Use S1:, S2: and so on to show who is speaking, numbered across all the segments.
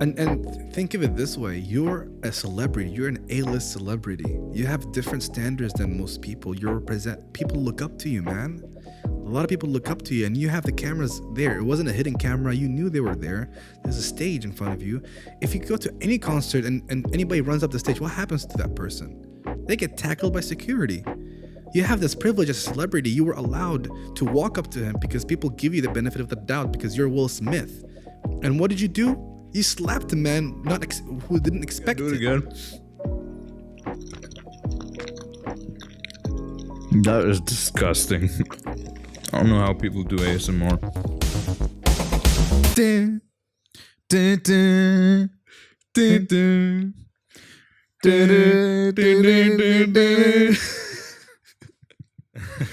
S1: And think of it this way: you're a celebrity. You're an A-list celebrity. You have different standards than most people. You represent. People look up to you, man. A lot of people look up to you, and you have the cameras there. It wasn't a hidden camera. You knew they were there. There's a stage in front of you. If you go to any concert and anybody runs up the stage, what happens to that person? They get tackled by security. You have this privilege as a celebrity. You were allowed to walk up to him because people give you the benefit of the doubt because you're Will Smith. And what did you do? You slapped a man who didn't expect
S2: Do it
S1: it.
S2: again. That is disgusting. I don't know how people do ASMR. Dun, dun, dun, dun, dun. Dun, dun, dun, dun, dun.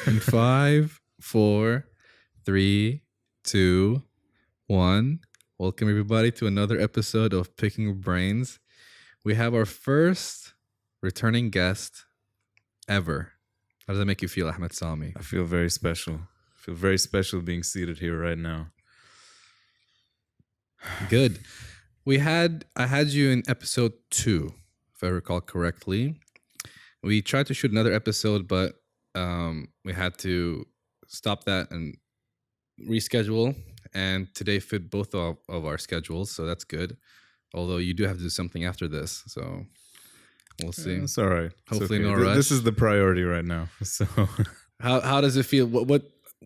S1: In 5, 4, 3, 2, 1. Welcome everybody to another episode of Picking Brains. We have our first returning guest ever. How does that make you feel, Ahmed Sami?
S2: I feel very special. I feel very special being seated here right now.
S1: Good. I had you in episode 2, if I recall correctly. We tried to shoot another episode, but we had to stop that and reschedule. And today fit both of our schedules, so that's good. Although you do have to do something after this, so we'll see.
S2: It's all right.
S1: Hopefully,
S2: okay.
S1: no rush.
S2: This is the priority right now. So,
S1: How does it feel?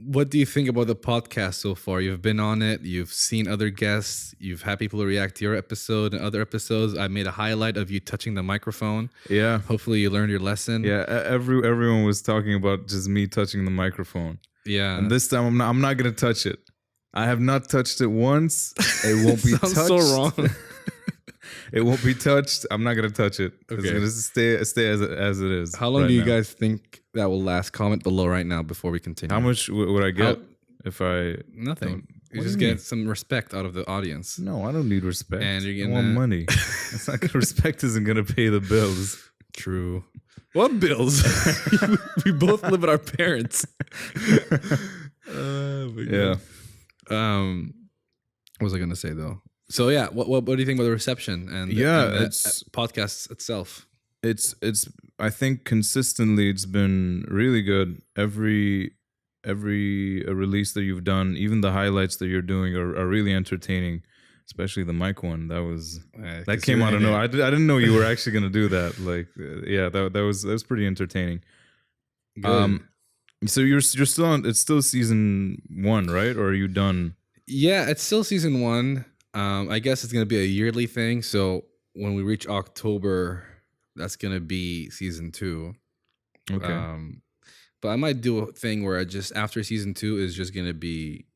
S1: What do you think about the podcast so far? You've been on it. You've seen other guests. You've had people react to your episode and other episodes. I made a highlight of you touching the microphone.
S2: yeah,
S1: Hopefully, you learned your lesson.
S2: yeah. Everyone was talking about just me touching the microphone.
S1: Yeah.
S2: And this time I'm not gonna touch it. I have not touched it once. It won't be
S1: Sounds
S2: touched.
S1: so wrong.
S2: It won't be touched. I'm not gonna touch it. It's
S1: Okay.
S2: gonna stay as it is.
S1: How long
S2: right
S1: do you
S2: now.
S1: guys think that will last? Comment below right now before we continue.
S2: How much would I get if I?
S1: Nothing.
S2: Don't-
S1: You
S2: What
S1: just
S2: do you
S1: get
S2: mean?
S1: some respect out of the audience.
S2: No, I don't need respect.
S1: And you're
S2: I want
S1: gonna-
S2: money. It's not gonna, respect isn't gonna pay the bills.
S1: True. What bills? We both live with our parents.
S2: Yeah.
S1: What was I gonna say though? So yeah, what do you think about the reception and
S2: Yeah,
S1: and the
S2: it's-
S1: podcast itself?
S2: It's I think consistently it's been really good. Every release that you've done, even the highlights that you're doing are really entertaining. Especially the mic one. That came out of nowhere. I didn't know you were actually gonna do that. Like, yeah, that was pretty entertaining.
S1: Good.
S2: So you're still on. It's still season 1, right? Or are you done?
S1: Yeah, it's still season 1. I guess it's gonna be a yearly thing. So when we reach October, that's gonna be season 2.
S2: Okay.
S1: But I might do a thing where I just after season 2 is just gonna be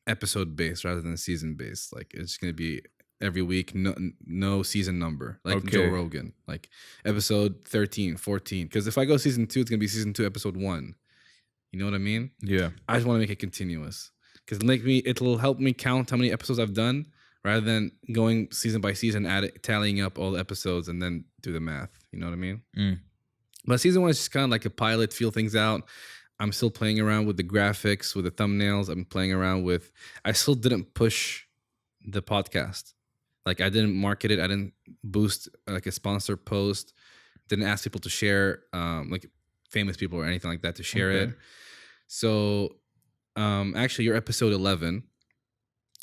S1: episode based rather than season based. Like it's gonna be every week, no season number, like Joe
S2: Okay.
S1: Rogan, like episode 13, 14. Because if I go season 2, it's gonna be season 2, episode 1. You know what I mean?
S2: Yeah.
S1: I just want to make it continuous because it'll help me count how many episodes I've done rather than going season by season, tallying up all the episodes and then do the math. You know what I mean?
S2: Mm.
S1: But season 1 is just kind of like a pilot, feel things out. I'm still playing around with the graphics, with the thumbnails. I still didn't push the podcast. Like I didn't market it. I didn't boost like a sponsor post. Didn't ask people to share, like famous people or anything like that to share
S2: Okay.
S1: it. So actually you're episode 11.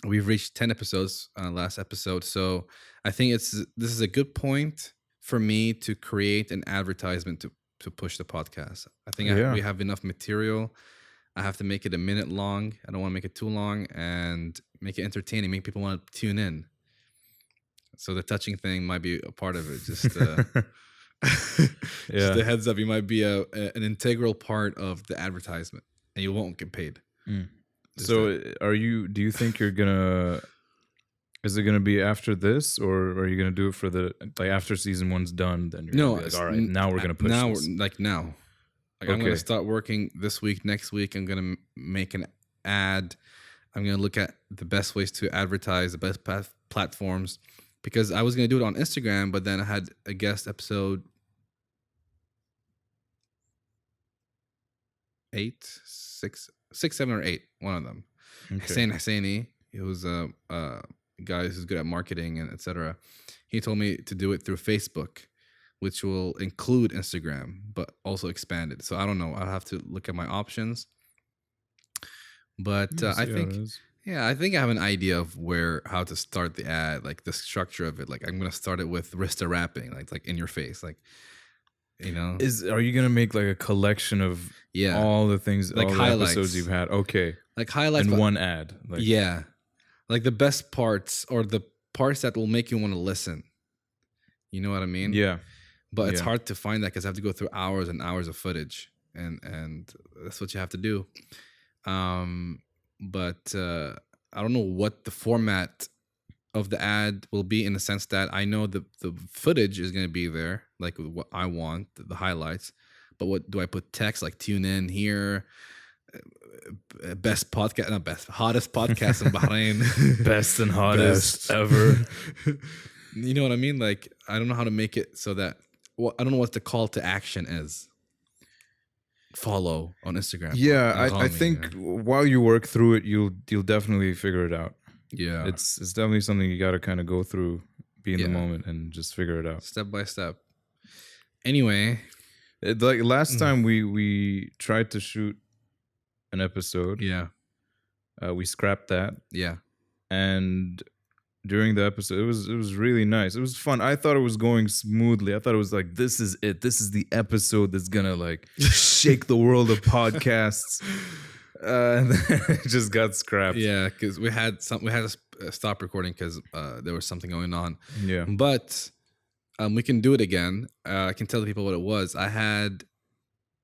S1: We've reached 10 episodes last episode. So I think this is a good point for me to create an advertisement to push the podcast. I think
S2: Yeah.
S1: we have enough material. I have to make it a minute long. I don't want to make it too long and make it entertaining, make people want to tune in. So the touching thing might be a part of it. Just
S2: Yeah.
S1: just a heads up, you might be an integral part of the advertisement and you won't get paid. Just
S2: So do you think you're gonna, is it gonna be after this, or are you gonna do it for after season 1's done, then you're
S1: No,
S2: gonna be like, all right, now we're gonna push
S1: now.
S2: this.
S1: Now. Like I'm gonna
S2: Okay.
S1: start working this week. Next week, I'm gonna make an ad. I'm gonna look at the best ways to advertise, the best platforms, because I was gonna do it on Instagram, but then I had a guest episode 6, 7, or 8. One of them.
S2: Okay.
S1: Hussein Husseini. He was guy who's good at marketing and etc. He told me to do it through Facebook, which will include Instagram, but also expand it. So I don't know. I'll have to look at my options. But
S2: Yeah,
S1: I
S2: see how it
S1: think,
S2: is.
S1: yeah, I think I have an idea of how to start the ad, like the structure of it. Like I'm gonna start it with wrista wrapping, like in your face, like
S2: Are you gonna make like a collection of
S1: yeah,
S2: all the things,
S1: like
S2: all the episodes
S1: highlights,
S2: you've had? Okay,
S1: like highlights,
S2: in
S1: but
S2: one ad, like
S1: yeah, like the best parts or the parts that will make you want to listen. You know what I mean?
S2: yeah,
S1: But it's
S2: yeah.
S1: hard to find that because I have to go through hours and hours of footage, and that's what you have to do. But I don't know what the format of the ad will be, in the sense that I know the footage is going to be there, like what I want, the highlights. But what do I put text, like tune in here, best podcast, not best, hottest podcast in Bahrain,
S2: Best and hottest
S1: Best.
S2: ever.
S1: You know what I mean? Like I don't know how to make it so that, well, I don't know what the call to action is. Follow on Instagram.
S2: Yeah, I
S1: Follow me,
S2: think
S1: yeah.
S2: while you work through it, you'll definitely figure it out.
S1: Yeah,
S2: It's definitely something you got to kind of go through, be in the
S1: Yeah.
S2: moment, and just figure it out.
S1: step by step. Anyway,
S2: Like last time we tried to shoot an episode,
S1: yeah,
S2: we scrapped that,
S1: yeah,
S2: and during the episode, it was really nice. It was fun. I thought it was going smoothly. I thought it was like, this is it. This is the episode that's gonna like shake the world of podcasts. And then it just got scrapped.
S1: yeah. Because we had to stop recording because there was something going on.
S2: Yeah.
S1: But we can do it again. I can tell the people what it was. I had,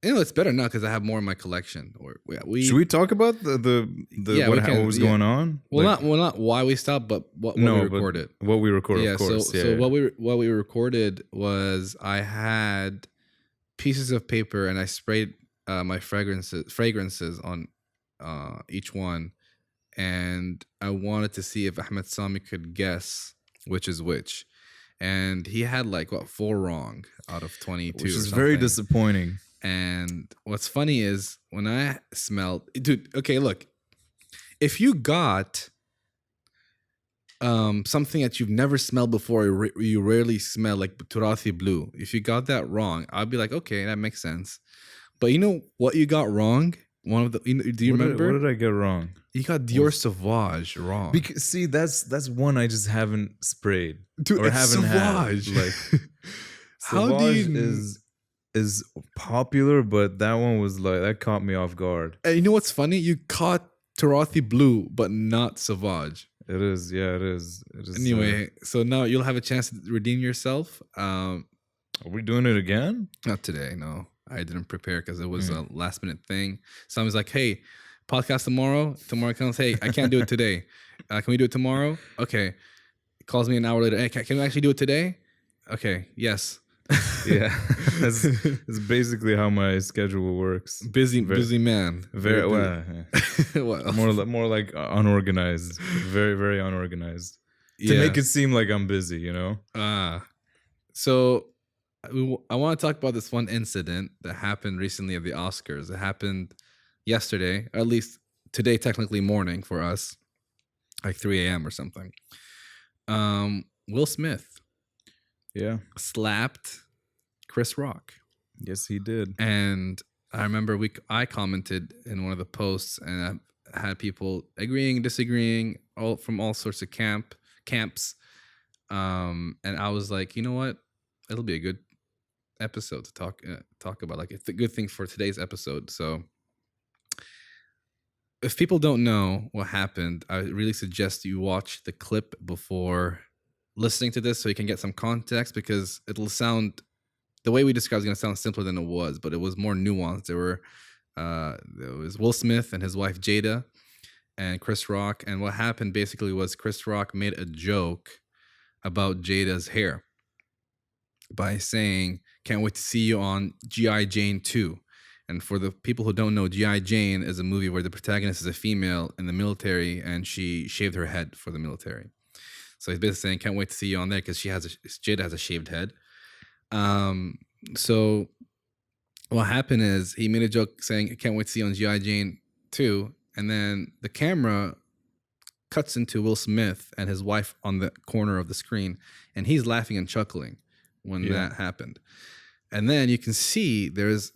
S1: it's better now because I have more in my collection. Or
S2: Should we talk about the
S1: Yeah, we can,
S2: what was
S1: yeah.
S2: going on?
S1: Well,
S2: Like,
S1: not why we stopped, but what we
S2: but
S1: recorded.
S2: what we recorded,
S1: Yeah.
S2: of course.
S1: So what we recorded was, I had pieces of paper and I sprayed my fragrances on each one, and I wanted to see if Ahmed Sami could guess which is which, and he had like 4 wrong out of 22,
S2: which
S1: or
S2: is very
S1: something.
S2: disappointing.
S1: And what's funny is when I smelled, dude. Okay, look, if you got something that you've never smelled before, you rarely smell, like Turathi blue. If you got that wrong, I'd be like, okay, that makes sense. But you know what you got wrong? One of the, do you remember?
S2: What did I get wrong?
S1: You got Dior Sauvage wrong.
S2: Because see, that's one I just haven't sprayed,
S1: Dude,
S2: or
S1: it's
S2: haven't
S1: Sauvage.
S2: had. Like,
S1: How do
S2: Sauvage
S1: you?
S2: is popular, but that one was like, that caught me off guard.
S1: And you know what's funny? You caught Tarathi blue, but not Sauvage.
S2: It is, yeah, it is. It is.
S1: Anyway, so now you'll have a chance to redeem yourself.
S2: Are we doing it again?
S1: Not today, no. I didn't prepare because it was a last minute thing. Someone's like, hey, podcast tomorrow. Tomorrow comes, hey, I can't do it today. Can we do it tomorrow? Okay. Calls me an hour later. Hey, can we actually do it today? Okay, yes.
S2: Yeah, that's basically how my schedule works.
S1: Busy man.
S2: Very well.
S1: Well,
S2: More like unorganized. Very, very unorganized. To
S1: yeah.
S2: make it seem like I'm busy, you know.
S1: So I want to talk about this one incident that happened recently at the Oscars. It happened yesterday, or at least today, technically morning for us, like 3 a.m. or something. Will Smith,
S2: Yeah.
S1: slapped Chris Rock.
S2: Yes, he did.
S1: And I remember I commented in one of the posts, and I had people agreeing, disagreeing, all from all sorts of camps. And I was like, you know what? It'll be a good episode to talk about. Like, it's a good thing for today's episode. So if people don't know what happened, I really suggest you watch the clip before listening to this so you can get some context, because it'll sound, the way we described is going to sound simpler than it was, but it was more nuanced. There was Will Smith and his wife Jada and Chris Rock, and what happened basically was Chris Rock made a joke about Jada's hair by saying, can't wait to see you on G.I. Jane 2. And for the people who don't know, G.I. Jane is a movie where the protagonist is a female in the military, and she shaved her head for the military. So he's basically saying, can't wait to see you on there, because Jada has a shaved head. So what happened is he made a joke saying, can't wait to see you on G.I. Jane 2. And then the camera cuts into Will Smith and his wife on the corner of the screen, and he's laughing and chuckling when that happened. And then you can see there's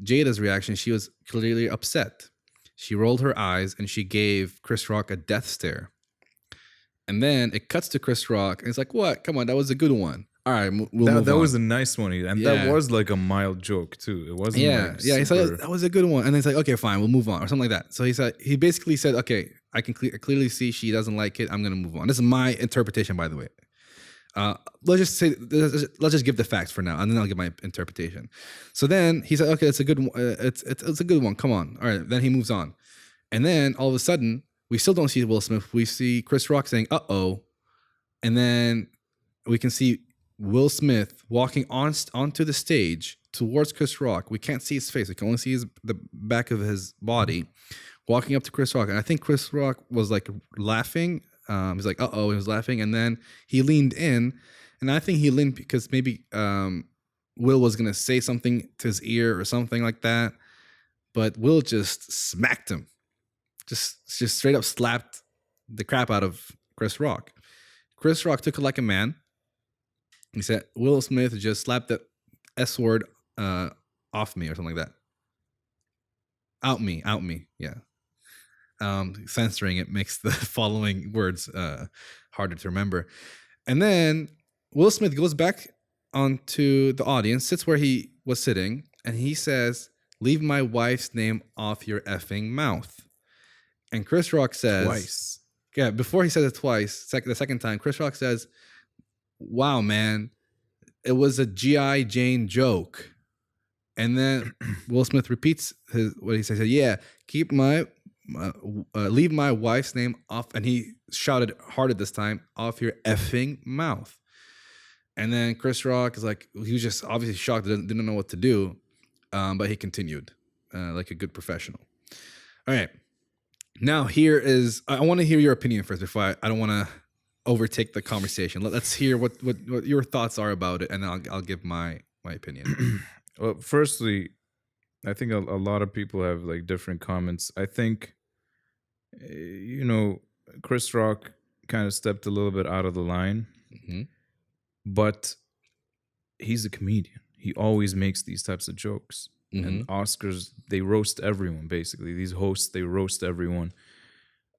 S1: Jada's reaction. She was clearly upset. She rolled her eyes and she gave Chris Rock a death stare. And then it cuts to Chris Rock and it's like, what? Come on, that was a good one. All right, we'll move
S2: that
S1: on.
S2: was a nice one, and that was like a mild joke too. It wasn't. Like
S1: He said that was a good one, and then he's like, okay, fine, we'll move on, or something like that. So he basically said, okay, I can clearly see she doesn't like it. I'm gonna move on. This is my interpretation, by the way. Let's just give the facts for now, and then I'll give my interpretation. So then he said, okay, it's a good one. It's a good one. Come on, all right. Then he moves on, and then all of a sudden, we still don't see Will Smith. We see Chris Rock saying, "Uh-oh," and then we can see Will Smith walking onto the stage towards Chris Rock. We can't see his face. We can only see the back of his body, walking up to Chris Rock. And I think Chris Rock was like laughing. He's like, uh-oh, he was laughing. And then he leaned in. And I think he leaned because maybe Will was going to say something to his ear or something like that. But Will just smacked him. Just straight up slapped the crap out of Chris Rock. Chris Rock took it like a man. He said, Will Smith just slapped the S word off me or something like that. Out me. Yeah. Censoring it makes the following words harder to remember. And then Will Smith goes back onto the audience, sits where he was sitting, and he says, leave my wife's name off your effing mouth. And Chris Rock says...
S2: Twice.
S1: Yeah, before he says it twice, the second time, Chris Rock says... wow, man, it was a G.I. Jane joke. And then Will Smith repeats what he says. Yeah, keep leave my wife's name off. And he shouted harder this time, off your effing mouth. And then Chris Rock is like, he was just obviously shocked, didn't know what to do. But he continued like a good professional. All right. Now I want to hear your opinion first before I don't want to overtake the conversation. Let's hear what your thoughts are about it, and then I'll give my opinion.
S2: Well, firstly, I think a lot of people have like different comments. I think, Chris Rock kind of stepped a little bit out of the line, but he's a comedian. He always makes these types of jokes. And Oscars, they roast everyone, basically. These hosts, they roast everyone.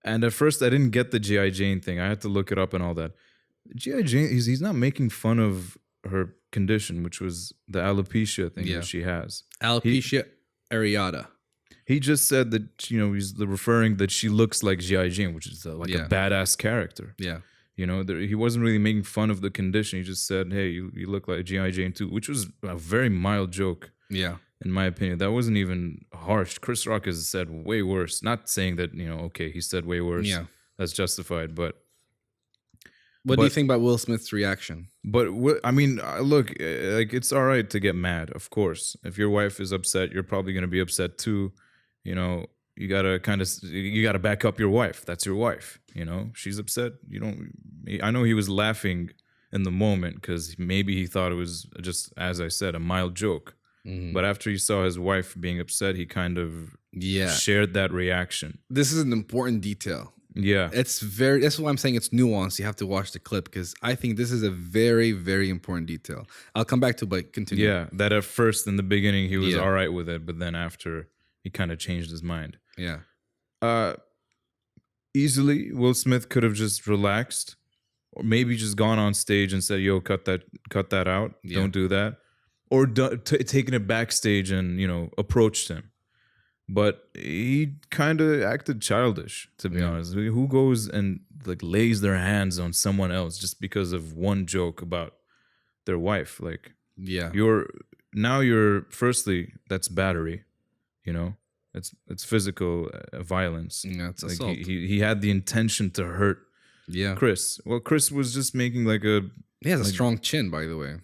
S2: And at first, I didn't get the G.I. Jane thing. I had to look it up and all that. G.I. Jane, he's not making fun of her condition, which was the alopecia thing that she has.
S1: Alopecia areata.
S2: He just said that, he's referring that she looks like G.I. Jane, which is like a badass character.
S1: Yeah.
S2: He wasn't really making fun of the condition. He just said, hey, you look like G.I. Jane too, which was a very mild joke. Yeah. In my opinion, that wasn't even harsh. Chris Rock has said way worse. Not saying that, okay, he said way worse. Yeah. That's justified, but...
S1: What do you think about Will Smith's reaction?
S2: But, I mean, look, like, it's all right to get mad, of course. If your wife is upset, you're probably going to be upset too. You got to back up your wife. That's your wife, She's upset. I know he was laughing in the moment because maybe he thought it was just, as I said, a mild joke. But after he saw his wife being upset, he kind of shared that reaction.
S1: This is an important detail.
S2: Yeah.
S1: That's why I'm saying it's nuanced. You have to watch the clip because I think this is a very, very important detail. I'll come back to it, but continue.
S2: Yeah, that at first in the beginning he was all right with it, but then after he kind of changed his mind.
S1: Yeah.
S2: Easily, Will Smith could have just relaxed or maybe just gone on stage and said, yo, cut that out. Yeah. Don't do that. Or taken it backstage and, approached him. But he kind of acted childish, to be honest. Who goes and like lays their hands on someone else just because of one joke about their wife? Like, you're firstly, that's battery, it's physical violence.
S1: Yeah, it's
S2: like
S1: assault.
S2: He had the intention to hurt Chris. Well, Chris was just making
S1: he has a strong chin, by the way.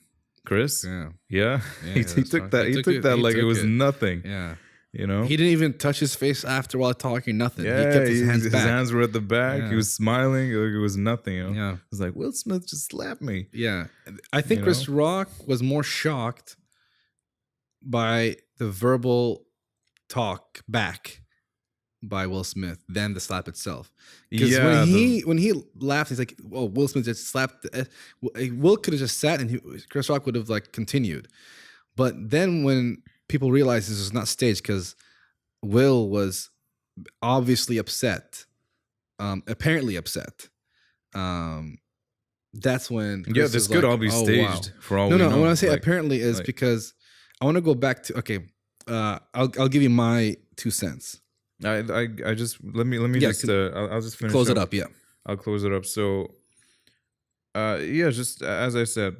S2: Chris? Yeah. He took that. He took that like it was nothing.
S1: Yeah.
S2: He
S1: didn't even touch his face after while talking. Nothing.
S2: Yeah,
S1: he kept his hands back.
S2: His hands were at the back. Yeah. He was smiling like it was nothing.
S1: Yeah.
S2: It was like, Will Smith just slapped me.
S1: Yeah. I think Chris Rock was more shocked by the verbal talk back by Will Smith than the slap itself. Because
S2: Yeah,
S1: when he laughed, he's like, "Oh, Will Smith just slapped." Will could have just sat, and Chris Rock would have like continued. But then when people realized this was not staged, because Will was obviously upset, apparently upset. That's when
S2: yeah,
S1: Chris
S2: this
S1: is
S2: could
S1: like,
S2: all be
S1: "Oh,
S2: staged
S1: wow."
S2: for all
S1: No,
S2: we
S1: no.
S2: know.
S1: When I say
S2: Like,
S1: apparently is
S2: like,
S1: because I want to go back to I'll give you my 2 cents.
S2: I just let me
S1: Yeah,
S2: just I'll just finish
S1: close it
S2: up.
S1: up. Yeah.
S2: I'll close it up. So yeah, just as I said,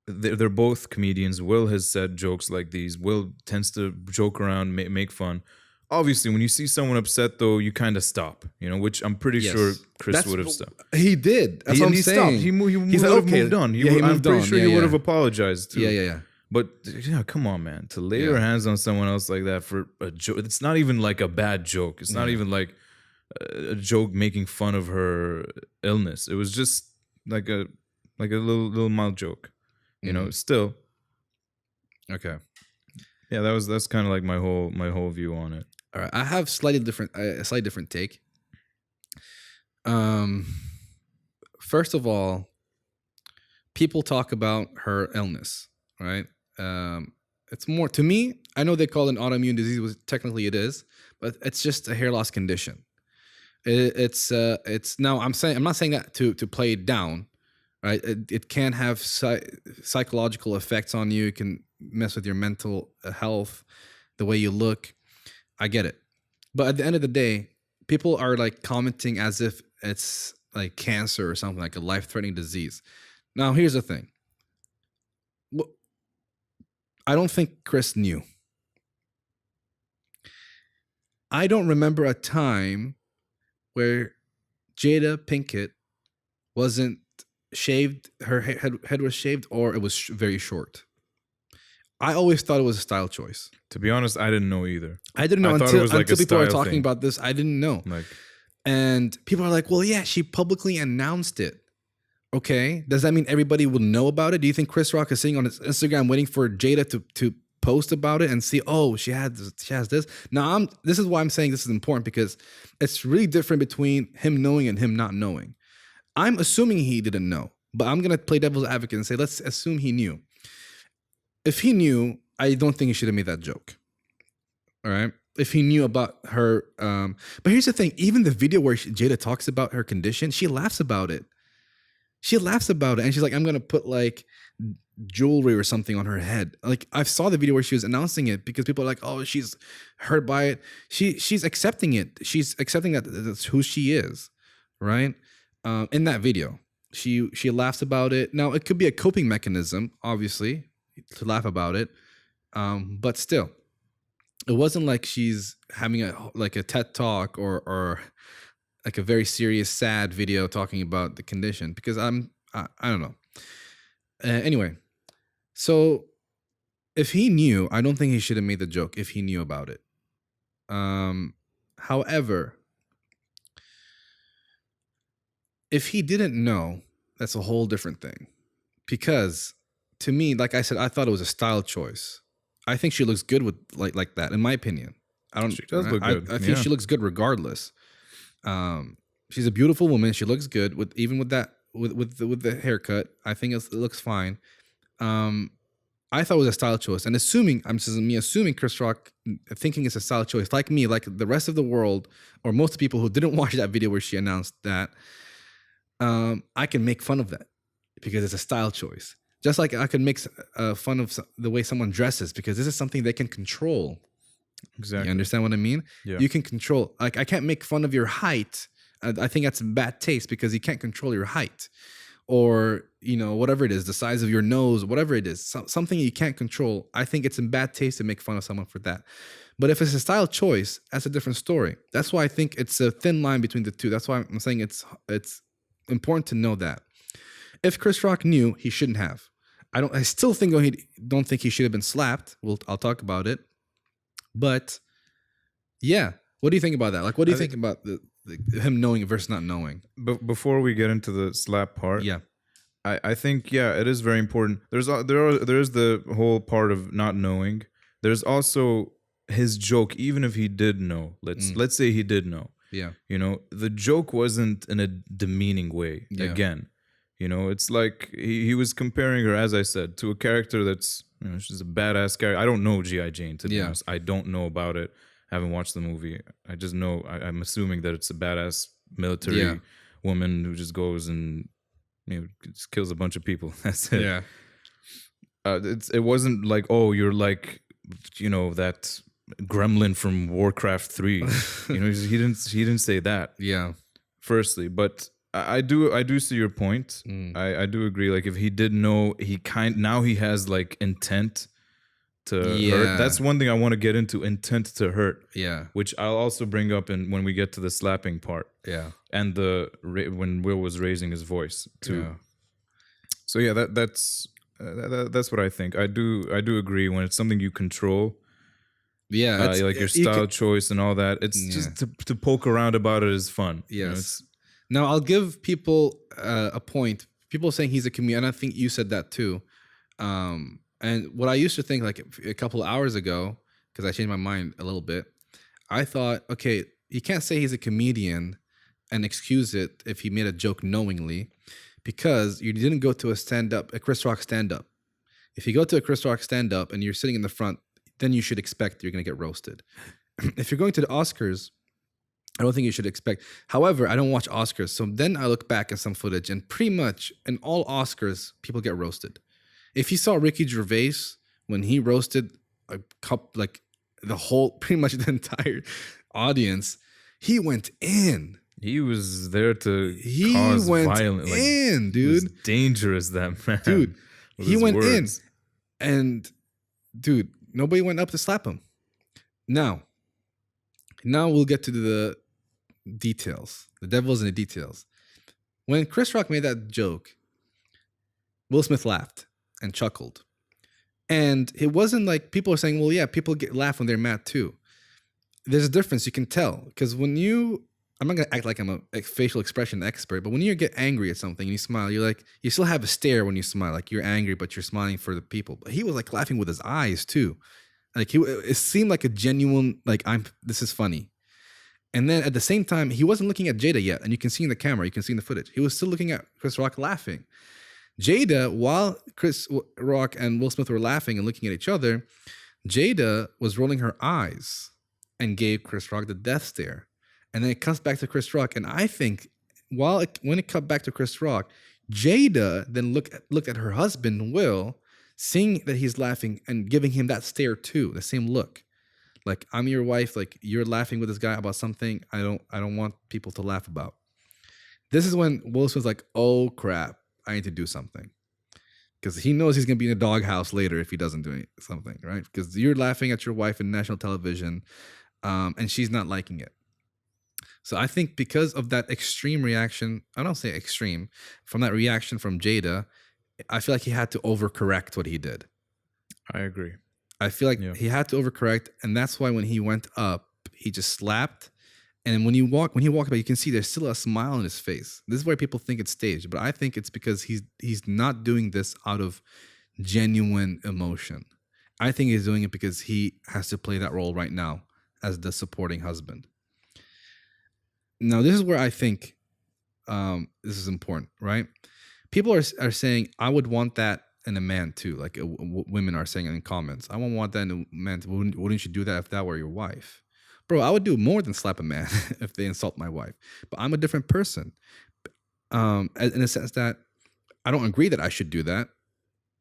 S2: they're both comedians. Will has said jokes like these. Will tends to joke around, make fun. Obviously, when you see someone upset, though, you kind of stop. You know, which I'm pretty sure
S1: Yes.
S2: Chris would have stopped.
S1: He did. That's what I'm
S2: He
S1: saying.
S2: stopped. He
S1: He's
S2: would
S1: like,
S2: have
S1: okay.
S2: moved on.
S1: He
S2: I'm
S1: moved
S2: pretty
S1: on.
S2: sure
S1: Yeah,
S2: he would
S1: yeah.
S2: have apologized too.
S1: Yeah, yeah, yeah.
S2: But yeah, come on, man. To lay your
S1: Yeah.
S2: hands on someone else like that for a joke, it's not even like a bad joke. It's not
S1: Yeah.
S2: even like a joke making fun of her illness. It was just like a little mild joke. You know, still.
S1: Okay.
S2: Yeah, that's kind of like my whole view on it.
S1: All right. I have a slightly different take. First of all, people talk about her illness, right? It's more to me. I know they call it an autoimmune disease, which technically it is, but it's just a hair loss condition. It's now. I'm not saying that to play it down, right? It can have psychological effects on you. It can mess with your mental health, the way you look. I get it, but at the end of the day, people are like commenting as if it's like cancer or something, like a life-threatening disease. Now, here's the thing. I don't think Chris knew. I don't remember a time where Jada Pinkett wasn't shaved, her head was shaved, or it was very short. I always thought it was a style choice.
S2: To be honest, I didn't know either.
S1: I didn't know
S2: I thought it was like
S1: until
S2: a
S1: people were
S2: style
S1: talking
S2: thing.
S1: about this. I didn't know.
S2: Like,
S1: And people are like, well, yeah, she publicly announced it. Okay. Does that mean everybody will know about it? Do you think Chris Rock is sitting on his Instagram waiting for Jada to post about it and see, oh, she has this? Now, this is why I'm saying this is important, because it's really different between him knowing and him not knowing. I'm assuming he didn't know, but I'm going to play devil's advocate and say, let's assume he knew. If he knew, I don't think he should have made that joke. All right. If he knew about her. But here's the thing. Even the video where Jada talks about her condition, she laughs about it. And she's like, I'm going to put like jewelry or something on her head. Like, I saw the video where she was announcing it because people are like, oh, she's hurt by it. She's accepting it. She's accepting that that's who she is. Right. In that video, she laughs about it. Now, it could be a coping mechanism, obviously, to laugh about it. But still, it wasn't like she's having a TED talk or like a very serious, sad video talking about the condition, because I don't know. Anyway, so if he knew, I don't think he should have made the joke if he knew about it. However, if he didn't know, that's a whole different thing. Because to me, like I said, I thought it was a style choice. I think she looks good with like that, in my opinion.
S2: she does look good.
S1: I think she looks good regardless. She's a beautiful woman. She looks good with the haircut. I think it looks fine. I thought it was a style choice, and assuming Chris Rock thinking it's a style choice, like me, like the rest of the world, or most people who didn't watch that video where she announced that, I can make fun of that because it's a style choice. Just like I could make fun of the way someone dresses because this is something they can control.
S2: Exactly.
S1: You understand what I mean?
S2: Yeah.
S1: You can control. Like, I can't make fun of your height. I think that's bad taste because you can't control your height, or whatever it is, the size of your nose, whatever it is, something you can't control. I think it's in bad taste to make fun of someone for that. But if it's a style choice, that's a different story. That's why I think it's a thin line between the two. That's why I'm saying it's important to know that. If Chris Rock knew, he shouldn't have. I still think don't think he should have been slapped. I'll talk about it. But yeah, what do you think about that? Like, what do you think about him knowing versus not knowing?
S2: But before we get into the slap part,
S1: Yeah,
S2: I think it is very important. There's the whole part of not knowing. There's also his joke, even if he did know, let's say he did know,
S1: Yeah.
S2: you know, the joke wasn't in a demeaning way.
S1: Yeah.
S2: Again, you know, it's like he was comparing her, as I said, to a character that's, you know, she's a badass character. I don't know G.I. Jane, to be
S1: Yeah.
S2: honest. I don't know about it. I haven't watched the movie. I just know, I'm assuming that it's a badass military
S1: Yeah.
S2: woman who just goes and, you know, just kills a bunch of people. That's it.
S1: Yeah.
S2: It wasn't like, oh, you're like, you know, that gremlin from Warcraft 3. You know, he didn't say that.
S1: Yeah.
S2: Firstly, but I do see your point. I do agree. Like if he did know, now he has like intent to hurt. That's one thing I want to get into, intent to hurt.
S1: Yeah.
S2: Which I'll also bring up when we get to the slapping part.
S1: Yeah.
S2: And when Will was raising his voice too.
S1: Yeah.
S2: So yeah, that's what I think. I do agree when it's something you control.
S1: Yeah,
S2: like your style choice and all that. It's just to poke around about it is fun.
S1: Yes.
S2: You know,
S1: now I'll give people a point. People saying he's a comedian. I think you said that too. And what I used to think like a couple of hours ago, because I changed my mind a little bit, I thought, okay, you can't say he's a comedian and excuse it if he made a joke knowingly, because you didn't go to a Chris Rock stand-up. If you go to a Chris Rock stand-up and you're sitting in the front, then you should expect you're going to get roasted. If you're going to the Oscars, I don't think you should expect. However, I don't watch Oscars. So then I look back at some footage, and pretty much in all Oscars, people get roasted. If you saw Ricky Gervais, when he roasted like the whole, pretty much the entire audience, he went in.
S2: He was there to cause violence.
S1: Dude.
S2: He was dangerous, that man.
S1: Dude, he went
S2: words.
S1: in. And, dude, nobody went up to slap him. Now we'll get to the details. The devil's in the details. When Chris Rock made that joke, Will Smith laughed and chuckled. And it wasn't like people are saying, well, yeah, people laugh when they're mad too. There's a difference. You can tell. Because when I'm not going to act like I'm a facial expression expert, but when you get angry at something and you smile, you're like, you still have a stare when you smile. Like you're angry, but you're smiling for the people. But he was like laughing with his eyes too. Like it seemed like a genuine, like this is funny. And then at the same time, he wasn't looking at Jada yet. And you can see in the camera, you can see in the footage, he was still looking at Chris Rock laughing. Jada, while Chris Rock and Will Smith were laughing and looking at each other, Jada was rolling her eyes and gave Chris Rock the death stare. And then it cuts back to Chris Rock. And I think when it cut back to Chris Rock, Jada then looked at her husband, Will, seeing that he's laughing and giving him that stare too, the same look. Like, I'm your wife, like you're laughing with this guy about something I don't want people to laugh about. This is when Will Smith's like, oh crap, I need to do something. Because he knows he's going to be in a doghouse later if he doesn't do something, right? Because you're laughing at your wife in national television and she's not liking it. So I think because of that extreme reaction, I don't say extreme, from that reaction from Jada, I feel like he had to overcorrect what he did.
S2: I agree.
S1: I feel like he had to overcorrect, and that's why when he went up, he just slapped. And when he walked back, you can see there's still a smile on his face. This is why people think it's staged, but I think it's because he's not doing this out of genuine emotion. I think he's doing it because he has to play that role right now as the supporting husband. Now, this is where I think this is important, right? People are saying, I would want that in a man too. Like women are saying in comments, I won't want that in a man. Wouldn't you do that if that were your wife? Bro, I would do more than slap a man if they insult my wife. But I'm a different person. In a sense that I don't agree that I should do that.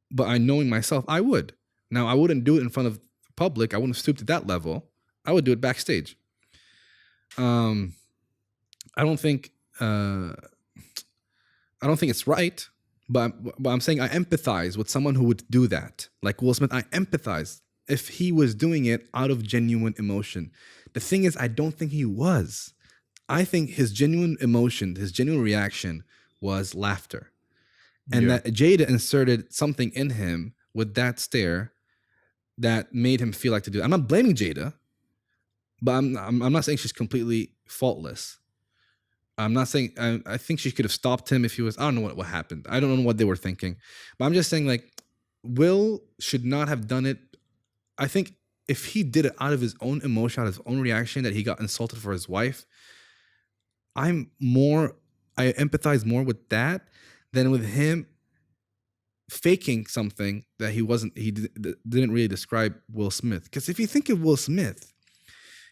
S1: But I knowing myself, I would. Now, I wouldn't do it in front of the public. I wouldn't stoop to that level. I would do it backstage. I don't think it's right, but I'm saying I empathize with someone who would do that. Like Will Smith, I empathize if he was doing it out of genuine emotion. The thing is, I don't think he was. I think his genuine emotion, his genuine reaction was laughter. And that Jada inserted something in him with that stare that made him feel like to do it. I'm not blaming Jada, but I'm not saying she's completely faultless. I'm not saying, I think she could have stopped him if he was, I don't know what happened. I don't know what they were thinking. But I'm just saying, like, Will should not have done it. I think if he did it out of his own emotion, out of his own reaction, that he got insulted for his wife, I empathize more with that than with him faking something that didn't really describe Will Smith. Because if you think of Will Smith,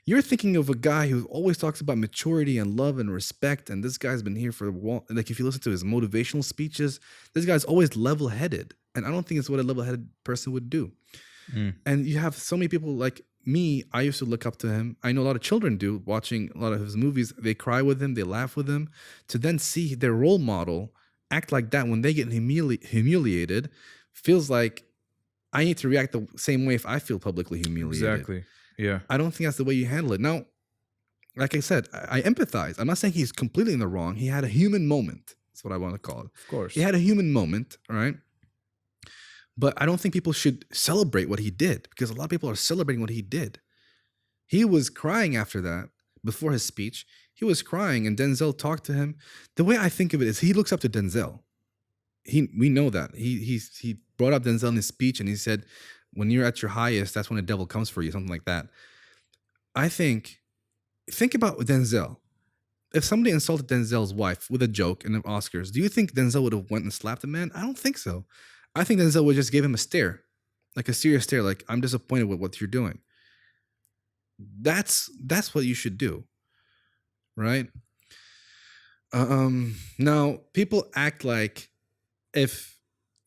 S1: you're thinking of a guy who always talks about maturity and love and respect, and this guy's been here for a while. Like, if you listen to his motivational speeches, this guy's always level-headed, and I don't think it's what a level-headed person would do. And you have so many people like me. I used to look up to him. I know a lot of children do, watching a lot of his movies. They cry with him, they laugh with him. To then see their role model act like that when they get humiliated, feels like I need to react the same way if I feel publicly humiliated.
S2: Exactly. Yeah.
S1: I don't think that's the way you handle it. Now, like I said, I empathize. I'm not saying he's completely in the wrong. He had a human moment. That's what I want to call it.
S2: Of course.
S1: He had a human moment, all right? But I don't think people should celebrate what he did, because a lot of people are celebrating what he did. He was crying after that, before his speech. He was crying, and Denzel talked to him. The way I think of it is he looks up to Denzel. We know that. He brought up Denzel in his speech, and he said, when you're at your highest, that's when the devil comes for you, something like that. I think about Denzel. If somebody insulted Denzel's wife with a joke in the Oscars, do you think Denzel would have went and slapped the man? I don't think so. I think Denzel would just give him a stare, like a serious stare, like, I'm disappointed with what you're doing. That's what you should do, right? Now, people act like if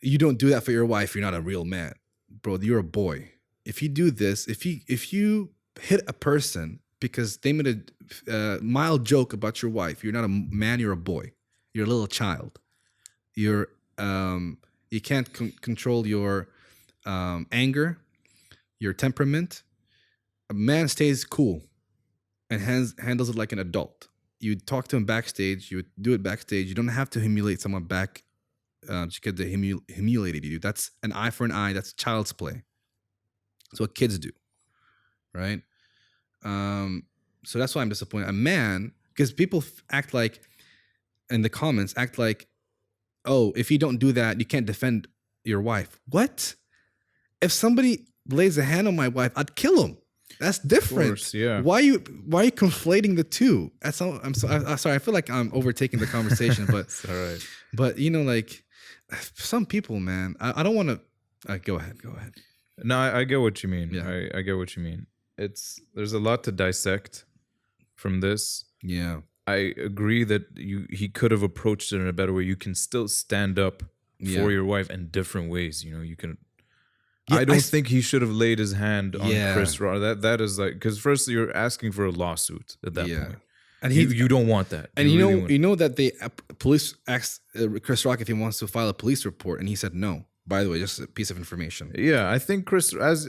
S1: you don't do that for your wife, you're not a real man. Bro, you're a boy. If you do this, if you hit a person because they made a mild joke about your wife, you're not a man, you're a boy. You're a little child. You can't control your anger, your temperament. A man stays cool and handles it like an adult. You talk to him backstage. You do it backstage. You don't have to humiliate someone back just because they humiliated you. That's an eye for an eye. That's child's play. That's what kids do, right? So that's why I'm disappointed. A man, because people act like, in the comments, act like, oh, if you don't do that, you can't defend your wife. What? If somebody lays a hand on my wife, I'd kill him. That's different. Of course,
S2: yeah.
S1: Why are you conflating the two? I'm sorry. I feel like I'm overtaking the conversation, but
S2: it's all right.
S1: But like some people, man, I don't want to. Go ahead.
S2: No, I get what you mean.
S1: Yeah.
S2: I get what you mean. There's a lot to dissect from this.
S1: Yeah.
S2: I agree that he could have approached it in a better way. You can still stand up for your wife in different ways. You can. Yeah, I don't think he should have laid his hand on Chris Rock. That is like, because first you're asking for a lawsuit at that point, and you don't want that.
S1: And you know that the police asked Chris Rock if he wants to file a police report, and he said no. By the way, just a piece of information.
S2: Yeah, I think Chris, as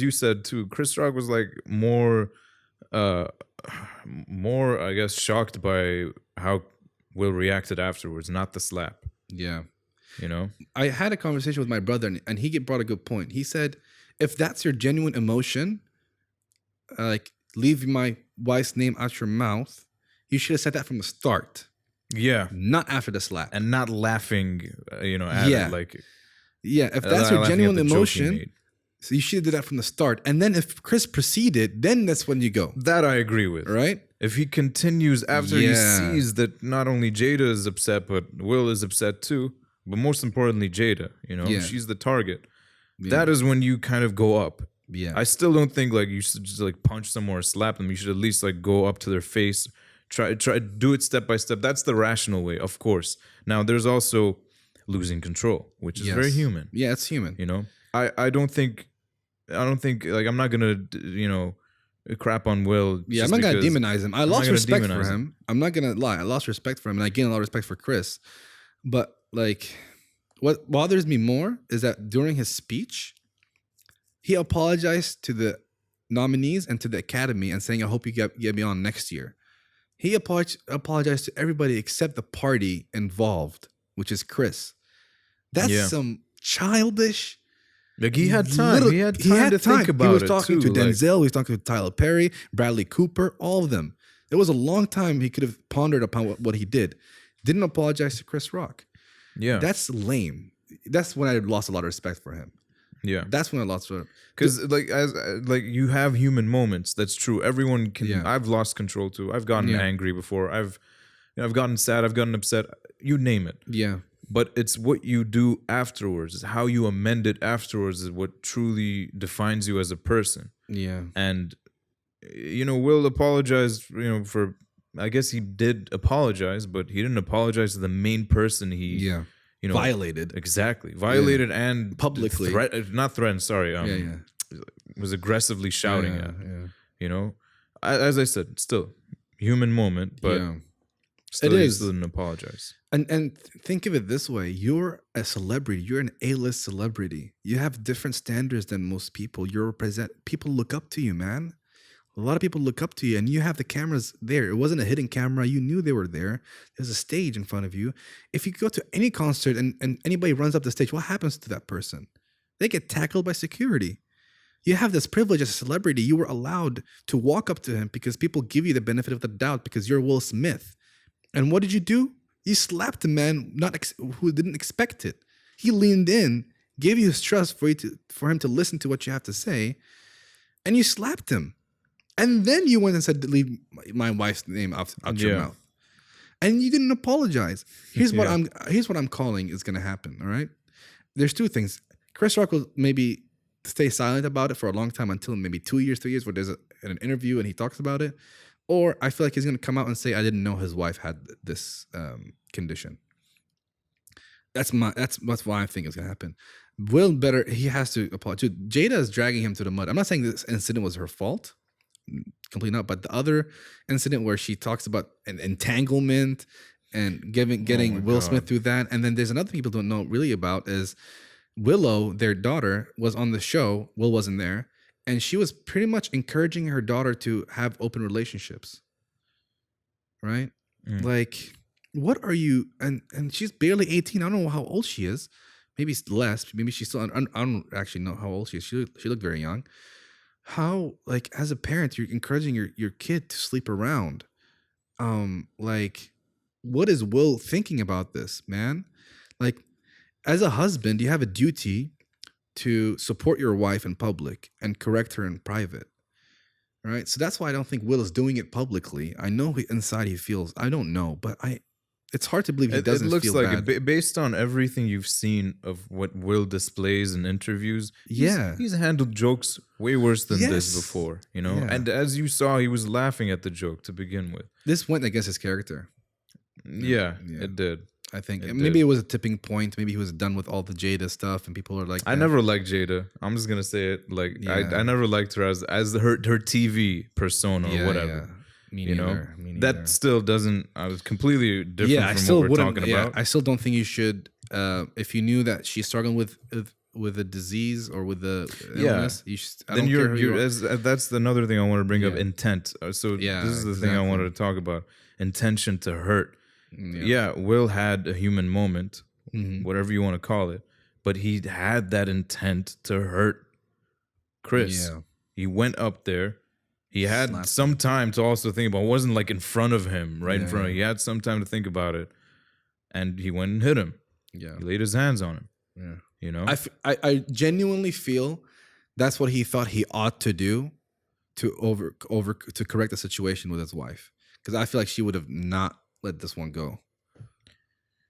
S2: you said too, Chris Rock was like more, I guess, shocked by how Will reacted afterwards, not the slap.
S1: Yeah.
S2: I
S1: had a conversation with my brother, and he brought a good point. He said, if that's your genuine emotion, like, leave my wife's name out your mouth, you should have said that from the start.
S2: Yeah.
S1: Not after the slap.
S2: And not laughing, at it, like.
S1: Yeah, if that's your genuine emotion, so you should do that from the start. And then if Chris proceeded, then that's when you go.
S2: That I agree with.
S1: Right?
S2: If he continues after he sees that not only Jada is upset, but Will is upset too, but most importantly, Jada, she's the target. Yeah. That is when you kind of go up.
S1: Yeah.
S2: I still don't think like you should just like punch someone or slap them. You should at least like go up to their face, try do it step by step. That's the rational way, of course. Now there's also losing control, which is very human.
S1: Yeah, it's human.
S2: I don't think like I'm not gonna crap on Will.
S1: Yeah, I'm not gonna demonize him. I lost respect for him. I'm not gonna lie. I lost respect for him, and I gained a lot of respect for Chris. But like, what bothers me more is that during his speech, he apologized to the nominees and to the Academy and saying, I hope you get me on next year. He apologized to everybody except the party involved, which is Chris. That's some childish.
S2: Like he had time. He had time to think about it.
S1: He was talking to Denzel. He was talking to Tyler Perry, Bradley Cooper, all of them. It was a long time he could have pondered upon what he did. Didn't apologize to Chris Rock.
S2: Yeah.
S1: That's lame. That's when I lost a lot of respect for him.
S2: Yeah.
S1: That's when I lost it.
S2: Because like you have human moments. That's true. Everyone can.
S1: Yeah.
S2: I've lost control too. I've gotten
S1: Yeah.
S2: angry before. I've gotten sad. I've gotten upset. You name it.
S1: Yeah.
S2: But it's what you do afterwards. It's how you amend it afterwards is what truly defines you as a person.
S1: Yeah.
S2: And Will apologized. For I guess he did apologize, but he didn't apologize to the main person. He
S1: Violated.
S2: Exactly. Violated and
S1: Publicly.
S2: Not threatened, sorry. Was aggressively shouting at. As I said, still human moment, but still he still didn't apologize.
S1: And think of it this way. You're a celebrity. You're an A-list celebrity. You have different standards than most people. People look up to you, man. A lot of people look up to you, and you have the cameras there. It wasn't a hidden camera. You knew they were there. There's a stage in front of you. If you go to any concert and anybody runs up the stage, what happens to that person? They get tackled by security. You have this privilege as a celebrity. You were allowed to walk up to him because people give you the benefit of the doubt because you're Will Smith. And what did you do? You slapped a man who didn't expect it. He leaned in, gave you his trust for him to listen to what you have to say, and you slapped him. And then you went and said, "Leave my wife's name out your mouth," and you didn't apologize. Here's what I'm calling is going to happen. All right, there's two things. Chris Rock will maybe stay silent about it for a long time until maybe 2 years, 3 years, where there's an interview and he talks about it. Or I feel like he's going to come out and say, "I didn't know his wife had this condition." That's why I think it's going to happen. He has to apologize. Jada is dragging him to the mud. I'm not saying this incident was her fault. Completely not. But the other incident where she talks about an entanglement and getting Will Smith through that. And then there's another people don't know really about is Willow, their daughter, was on the show. Will wasn't there. And she was pretty much encouraging her daughter to have open relationships. Right? Like, what are you? And she's barely 18. I don't know how old she is. Maybe it's less. Maybe she's still. I don't actually know how old she is. She looked very young. How, like, as a parent, you're encouraging your kid to sleep around. Like, what is Will thinking about this, man? Like, as a husband, you have a duty to support your wife in public and correct her in private. Right? So that's why I don't think Will is doing it publicly. I know inside he feels, I don't know, but it's hard to believe he doesn't feel bad. It looks like
S2: based on everything you've seen of what Will displays in interviews, he's handled jokes way worse than this before, And as you saw, he was laughing at the joke to begin with.
S1: This went against his character.
S2: Yeah. It did.
S1: I think maybe it was a tipping point. Maybe he was done with all the Jada stuff, and people are like,
S2: I never liked Jada. I'm just gonna say it. Like, I never liked her as her TV persona or whatever.
S1: Me neither.
S2: That still doesn't. I was completely different from what we're talking about.
S1: I still don't think you should. If you knew that she's struggling with a disease or with the illness, that's another thing I want to bring up. Intent. So this is the thing I wanted to talk about. Intention to hurt. Will had a human moment, whatever you want to call it, but he had that intent to hurt Chris. He went up there. He had some time to also think about it. It wasn't like in front of him, in front of him. He had some time to think about it. And he went and hit him. Yeah. He laid his hands on him. I genuinely feel that's what he thought he ought to do to correct the situation with his wife. Because I feel like she would have not let this one go.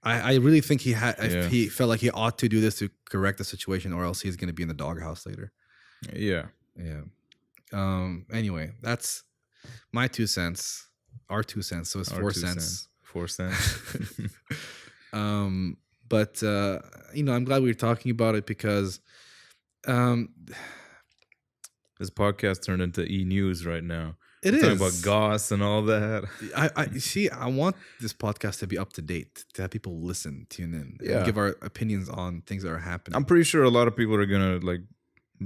S1: I really think he felt like he ought to do this to correct the situation, or else he's going to be in the doghouse later.
S2: Yeah.
S1: Anyway, that's my 2 cents. Our 2 cents. So it's 4 cents.
S2: 4 cents.
S1: But I'm glad we were talking about it because
S2: this podcast turned into E-News right now.
S1: It is
S2: talking about goss and all that.
S1: I want this podcast to be up to date, to have people tune in, and give our opinions on things that are happening.
S2: I'm pretty sure a lot of people are gonna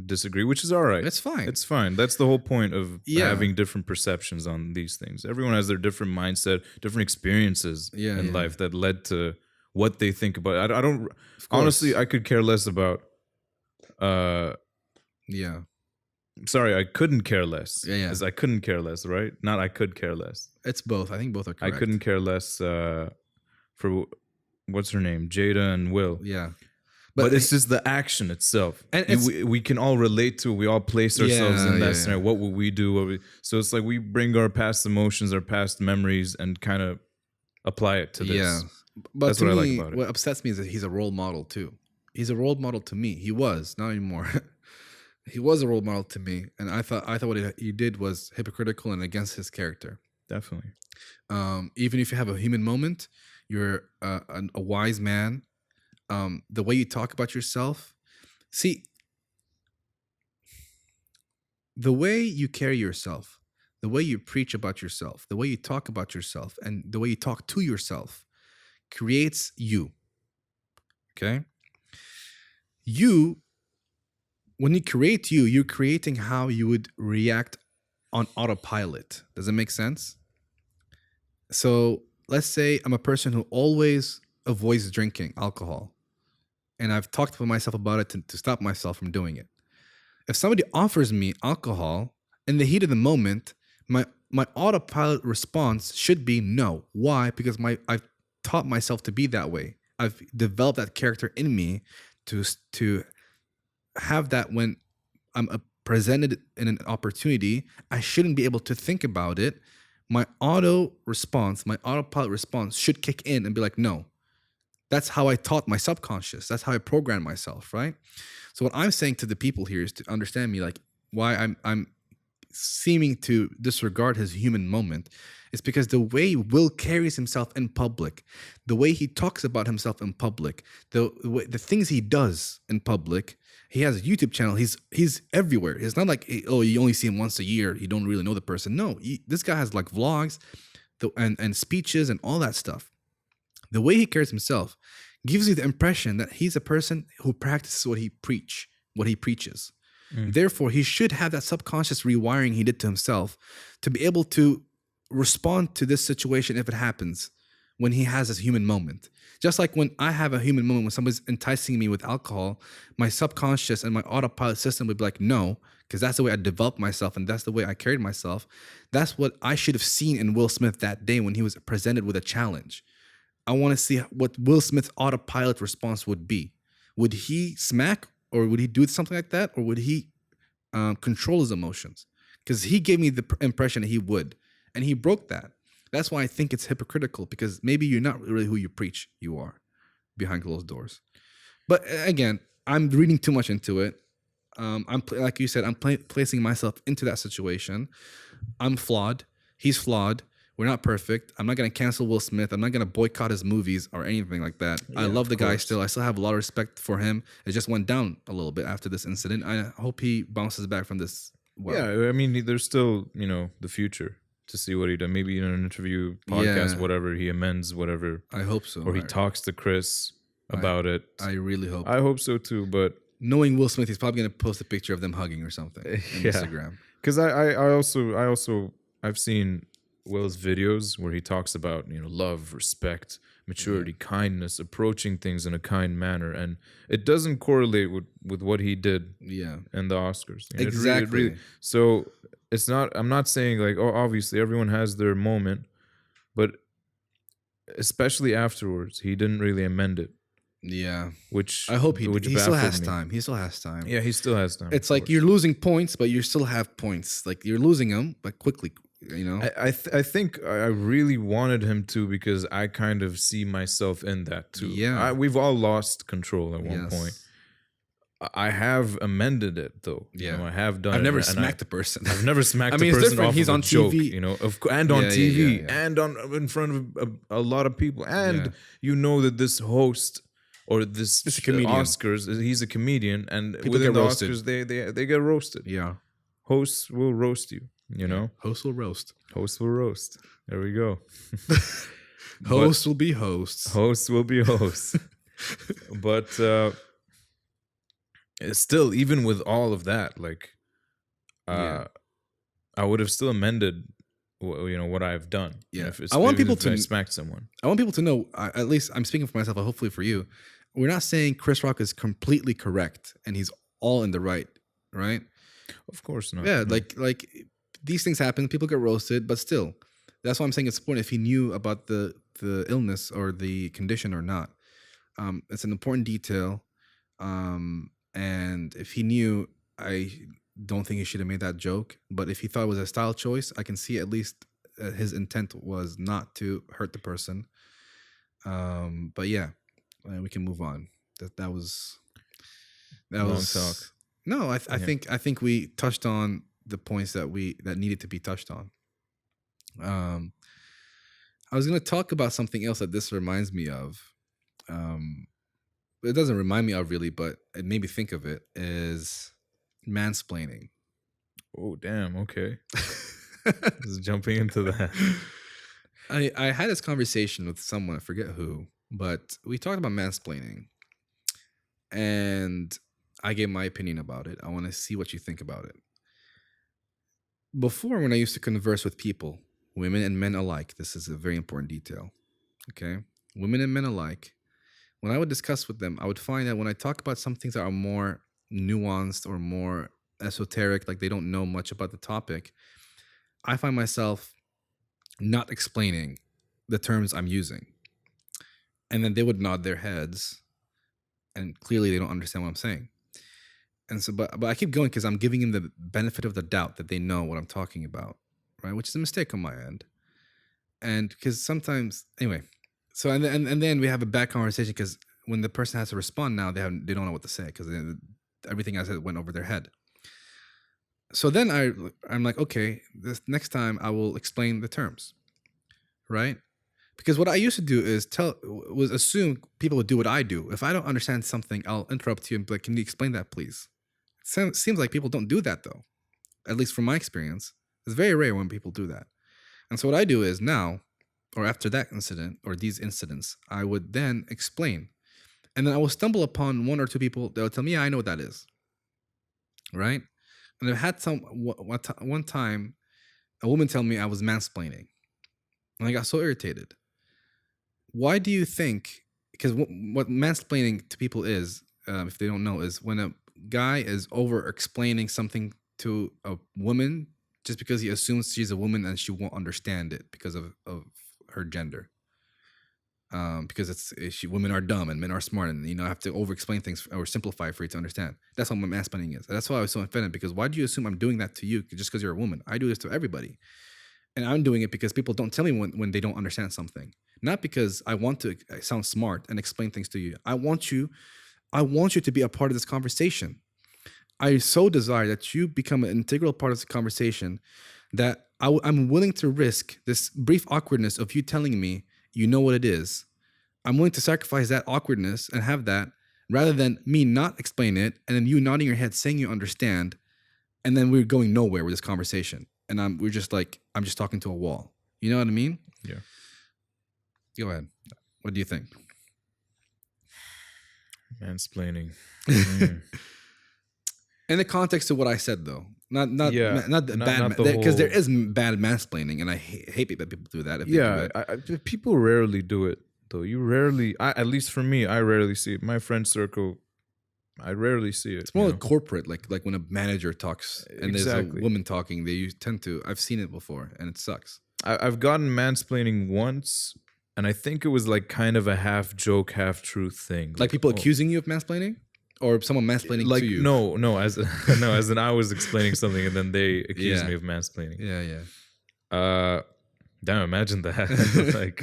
S2: disagree, which is all right.
S1: It's fine.
S2: It's fine. That's the whole point of having different perceptions on these things. Everyone has their different mindset, different experiences in life that led to what they think about it. I don't honestly. I could care less about. Sorry, I couldn't care less. Because I couldn't care less, right? Not I could care less.
S1: It's both. I think both are correct.
S2: I couldn't care less for what's her name, Jada and Will.
S1: Yeah,
S2: But it's just the action itself.
S1: And
S2: We can all relate to it. We all place ourselves in that scenario. What would we do? So it's like we bring our past emotions, our past memories, and kind of apply it to this.
S1: Yeah. But
S2: that's
S1: to
S2: what
S1: me,
S2: I like about it.
S1: What upsets me is that he's a role model too. He's a role model to me. He was, not anymore. He was a role model to me, and I thought what he did was hypocritical and against his character.
S2: Definitely.
S1: Even if you have a human moment, you're a wise man. The way you talk about yourself, see, the way you carry yourself, the way you preach about yourself, the way you talk about yourself, and the way you talk to yourself creates you. Okay? When you create you, you're creating how you would react on autopilot. Does it make sense? So let's say I'm a person who always avoids drinking alcohol, and I've talked to myself about it to stop myself from doing it. If somebody offers me alcohol in the heat of the moment, my autopilot response should be no. Why? Because I've taught myself to be that way. I've developed that character in me to have that when I'm presented in an opportunity, I shouldn't be able to think about it. My autopilot response should kick in and be like, no. That's how I taught my subconscious. That's how I programmed myself, right? So what I'm saying to the people here is to understand me, like why I'm seeming to disregard his human moment is because the way Will carries himself in public, the way he talks about himself in public, the things he does in public. He has a YouTube channel. He's everywhere. It's not like, oh, you only see him once a year. You don't really know the person. No, this guy has like vlogs and speeches and all that stuff. The way he carries himself gives you the impression that he's a person who practices what he preaches. Therefore, he should have that subconscious rewiring he did to himself to be able to respond to this situation if it happens when he has this human moment. Just like when I have a human moment when somebody's enticing me with alcohol, my subconscious and my autopilot system would be like, no, because that's the way I developed myself and that's the way I carried myself. That's what I should have seen in Will Smith that day when he was presented with a challenge. I want to see what Will Smith's autopilot response would be. Would he smack, or would he do something like that, or would he control his emotions? Because he gave me the impression that he would, and he broke that. That's why I think it's hypocritical, because maybe you're not really who you preach you are behind closed doors. But again, I'm reading too much into it. Like you said, I'm placing myself into that situation. I'm flawed. He's flawed. We're not perfect. I'm not going to cancel Will Smith. I'm not going to boycott his movies or anything like that. Yeah, I love the guy still. I still have a lot of respect for him. It just went down a little bit after this incident. I hope he bounces back from this well.
S2: Yeah, I mean, there's still, the future to see what he does. Maybe in an interview, podcast, whatever, he amends whatever.
S1: I hope so.
S2: Or he talks to Chris about it.
S1: I really hope.
S2: I hope so too, but...
S1: Knowing Will Smith, he's probably going to post a picture of them hugging or something on Instagram.
S2: Because I've seen Will's videos where he talks about love, respect, maturity, kindness, approaching things in a kind manner, and it doesn't correlate with what he did in the Oscars.
S1: Exactly.
S2: So it's not. I'm not saying like, oh, obviously everyone has their moment, but especially afterwards, he didn't really amend it.
S1: Yeah,
S2: which
S1: I hope he still has time. He still has time.
S2: Yeah, he still has time.
S1: It's like you're losing points, but you still have points. Like you're losing them, but quickly.
S2: I think I really wanted him to, because I kind of see myself in that too.
S1: Yeah,
S2: we've all lost control at one point. I have amended it though.
S1: Yeah,
S2: I have done.
S1: I've never smacked a person.
S2: I've never smacked a person. It's different.
S1: He's on TV,
S2: and on TV, and in front of a lot of people, and that this host or this Oscars, he's a comedian, and people within the roasted. Oscars, they get roasted.
S1: Yeah,
S2: hosts will roast you.
S1: Hosts will roast.
S2: Hosts will roast. There we go.
S1: Hosts will be hosts.
S2: Hosts will be hosts. But still, even with all of that, like, I would have still amended, what I've done.
S1: Yeah, I want people to
S2: smack someone.
S1: I want people to know. At least I'm speaking for myself, but hopefully for you. We're not saying Chris Rock is completely correct and he's all in the right.
S2: Of course not.
S1: Yeah, no. like. These things happen. People get roasted, but still, that's why I'm saying it's important if he knew about the illness or the condition or not. It's an important detail. And if he knew, I don't think he should have made that joke. But if he thought it was a style choice, I can see at least his intent was not to hurt the person. But yeah, we can move on. That was
S2: Long talk.
S1: No, I
S2: Yeah.
S1: think we touched on the points that needed to be touched on. I was going to talk about something else that this reminds me of. It doesn't remind me of really, but it made me think of it, is mansplaining.
S2: Oh, damn. Okay. Just jumping into that.
S1: I had this conversation with someone, I forget who, but we talked about mansplaining. And I gave my opinion about it. I want to see what you think about it. Before, when I used to converse with people, women and men alike, this is a very important detail. Okay? Women and men alike, when I would discuss with them, I would find that when I talk about some things that are more nuanced or more esoteric, like they don't know much about the topic, I find myself not explaining the terms I'm using. And then they would nod their heads, and clearly they don't understand what I'm saying. And so, but I keep going because I'm giving them the benefit of the doubt that they know what I'm talking about, right? Which is a mistake on my end. And because sometimes, anyway, so and then we have a bad conversation because when the person has to respond now, they don't know what to say because everything I said went over their head. So then I'm like, okay, this next time I will explain the terms, right? Because what I used to do is assume people would do what I do. If I don't understand something, I'll interrupt you and be like, can you explain that, please? It seems like people don't do that, though. At least from my experience. It's very rare when people do that. And so what I do is now, or after that incident, or these incidents, I would then explain. And then I will stumble upon one or two people that will tell me, yeah, I know what that is. Right? And I've had one time, a woman tell me I was mansplaining. And I got so irritated. Why do you think, because what mansplaining to people is, if they don't know, is when a guy is over explaining something to a woman just because he assumes she's a woman and she won't understand it because of her gender. Because women are dumb and men are smart, and have to over explain things or simplify for you to understand. That's what mansplaining is. And that's why I was so offended, because why do you assume I'm doing that to you just because you're a woman? I do this to everybody. And I'm doing it because people don't tell me when they don't understand something. Not because I want to sound smart and explain things to you. I want you to be a part of this conversation. I so desire that you become an integral part of the conversation, that I'm willing to risk this brief awkwardness of you telling me you know what it is. I'm willing to sacrifice that awkwardness and have that, rather than me not explain it and then you nodding your head saying you understand, and then we're going nowhere with this conversation. And I'm just talking to a wall. You know what I mean?
S2: Yeah.
S1: Go ahead. What do you think?
S2: Mansplaining.
S1: In the context of what I said, though, not the bad,
S2: whole...
S1: because there is bad mansplaining, and I hate that people do that.
S2: People rarely do it, though. You rarely, at least for me, I rarely see it. My friend circle, I rarely see it.
S1: It's more like corporate, like when a manager talks and there's a woman talking. They tend to. I've seen it before, and it sucks.
S2: I've gotten mansplaining once, and I think it was like kind of a half joke, half truth thing.
S1: Like people accusing you of mansplaining, or someone mansplaining to you.
S2: No, as in I was explaining something, and then they accused me of mansplaining.
S1: Yeah.
S2: Damn, imagine that. Like,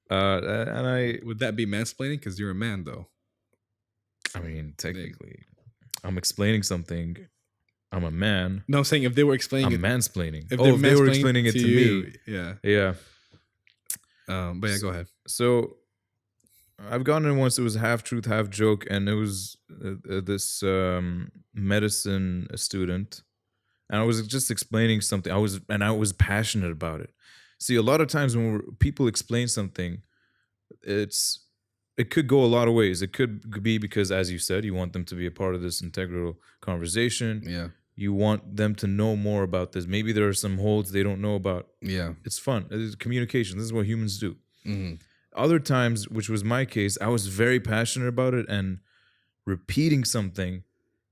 S2: and I
S1: would that be mansplaining? Because you're a man, though.
S2: I mean, technically, I'm explaining something. I'm a man.
S1: No, I'm saying if they were explaining
S2: I'm mansplaining.
S1: If
S2: they were explaining it to me.
S1: Yeah. But yeah, go ahead.
S2: So I've gotten it once. It was half truth, half joke, and it was this medicine student, and I was just explaining something. I was passionate about it. See, a lot of times when people explain something, it could go a lot of ways. It could be because, as you said, you want them to be a part of this integral conversation.
S1: Yeah.
S2: You want them to know more about this. Maybe there are some holds they don't know about.
S1: Yeah.
S2: It's fun. It's communication. This is what humans do.
S1: Mm-hmm.
S2: Other times, which was my case, I was very passionate about it, and repeating something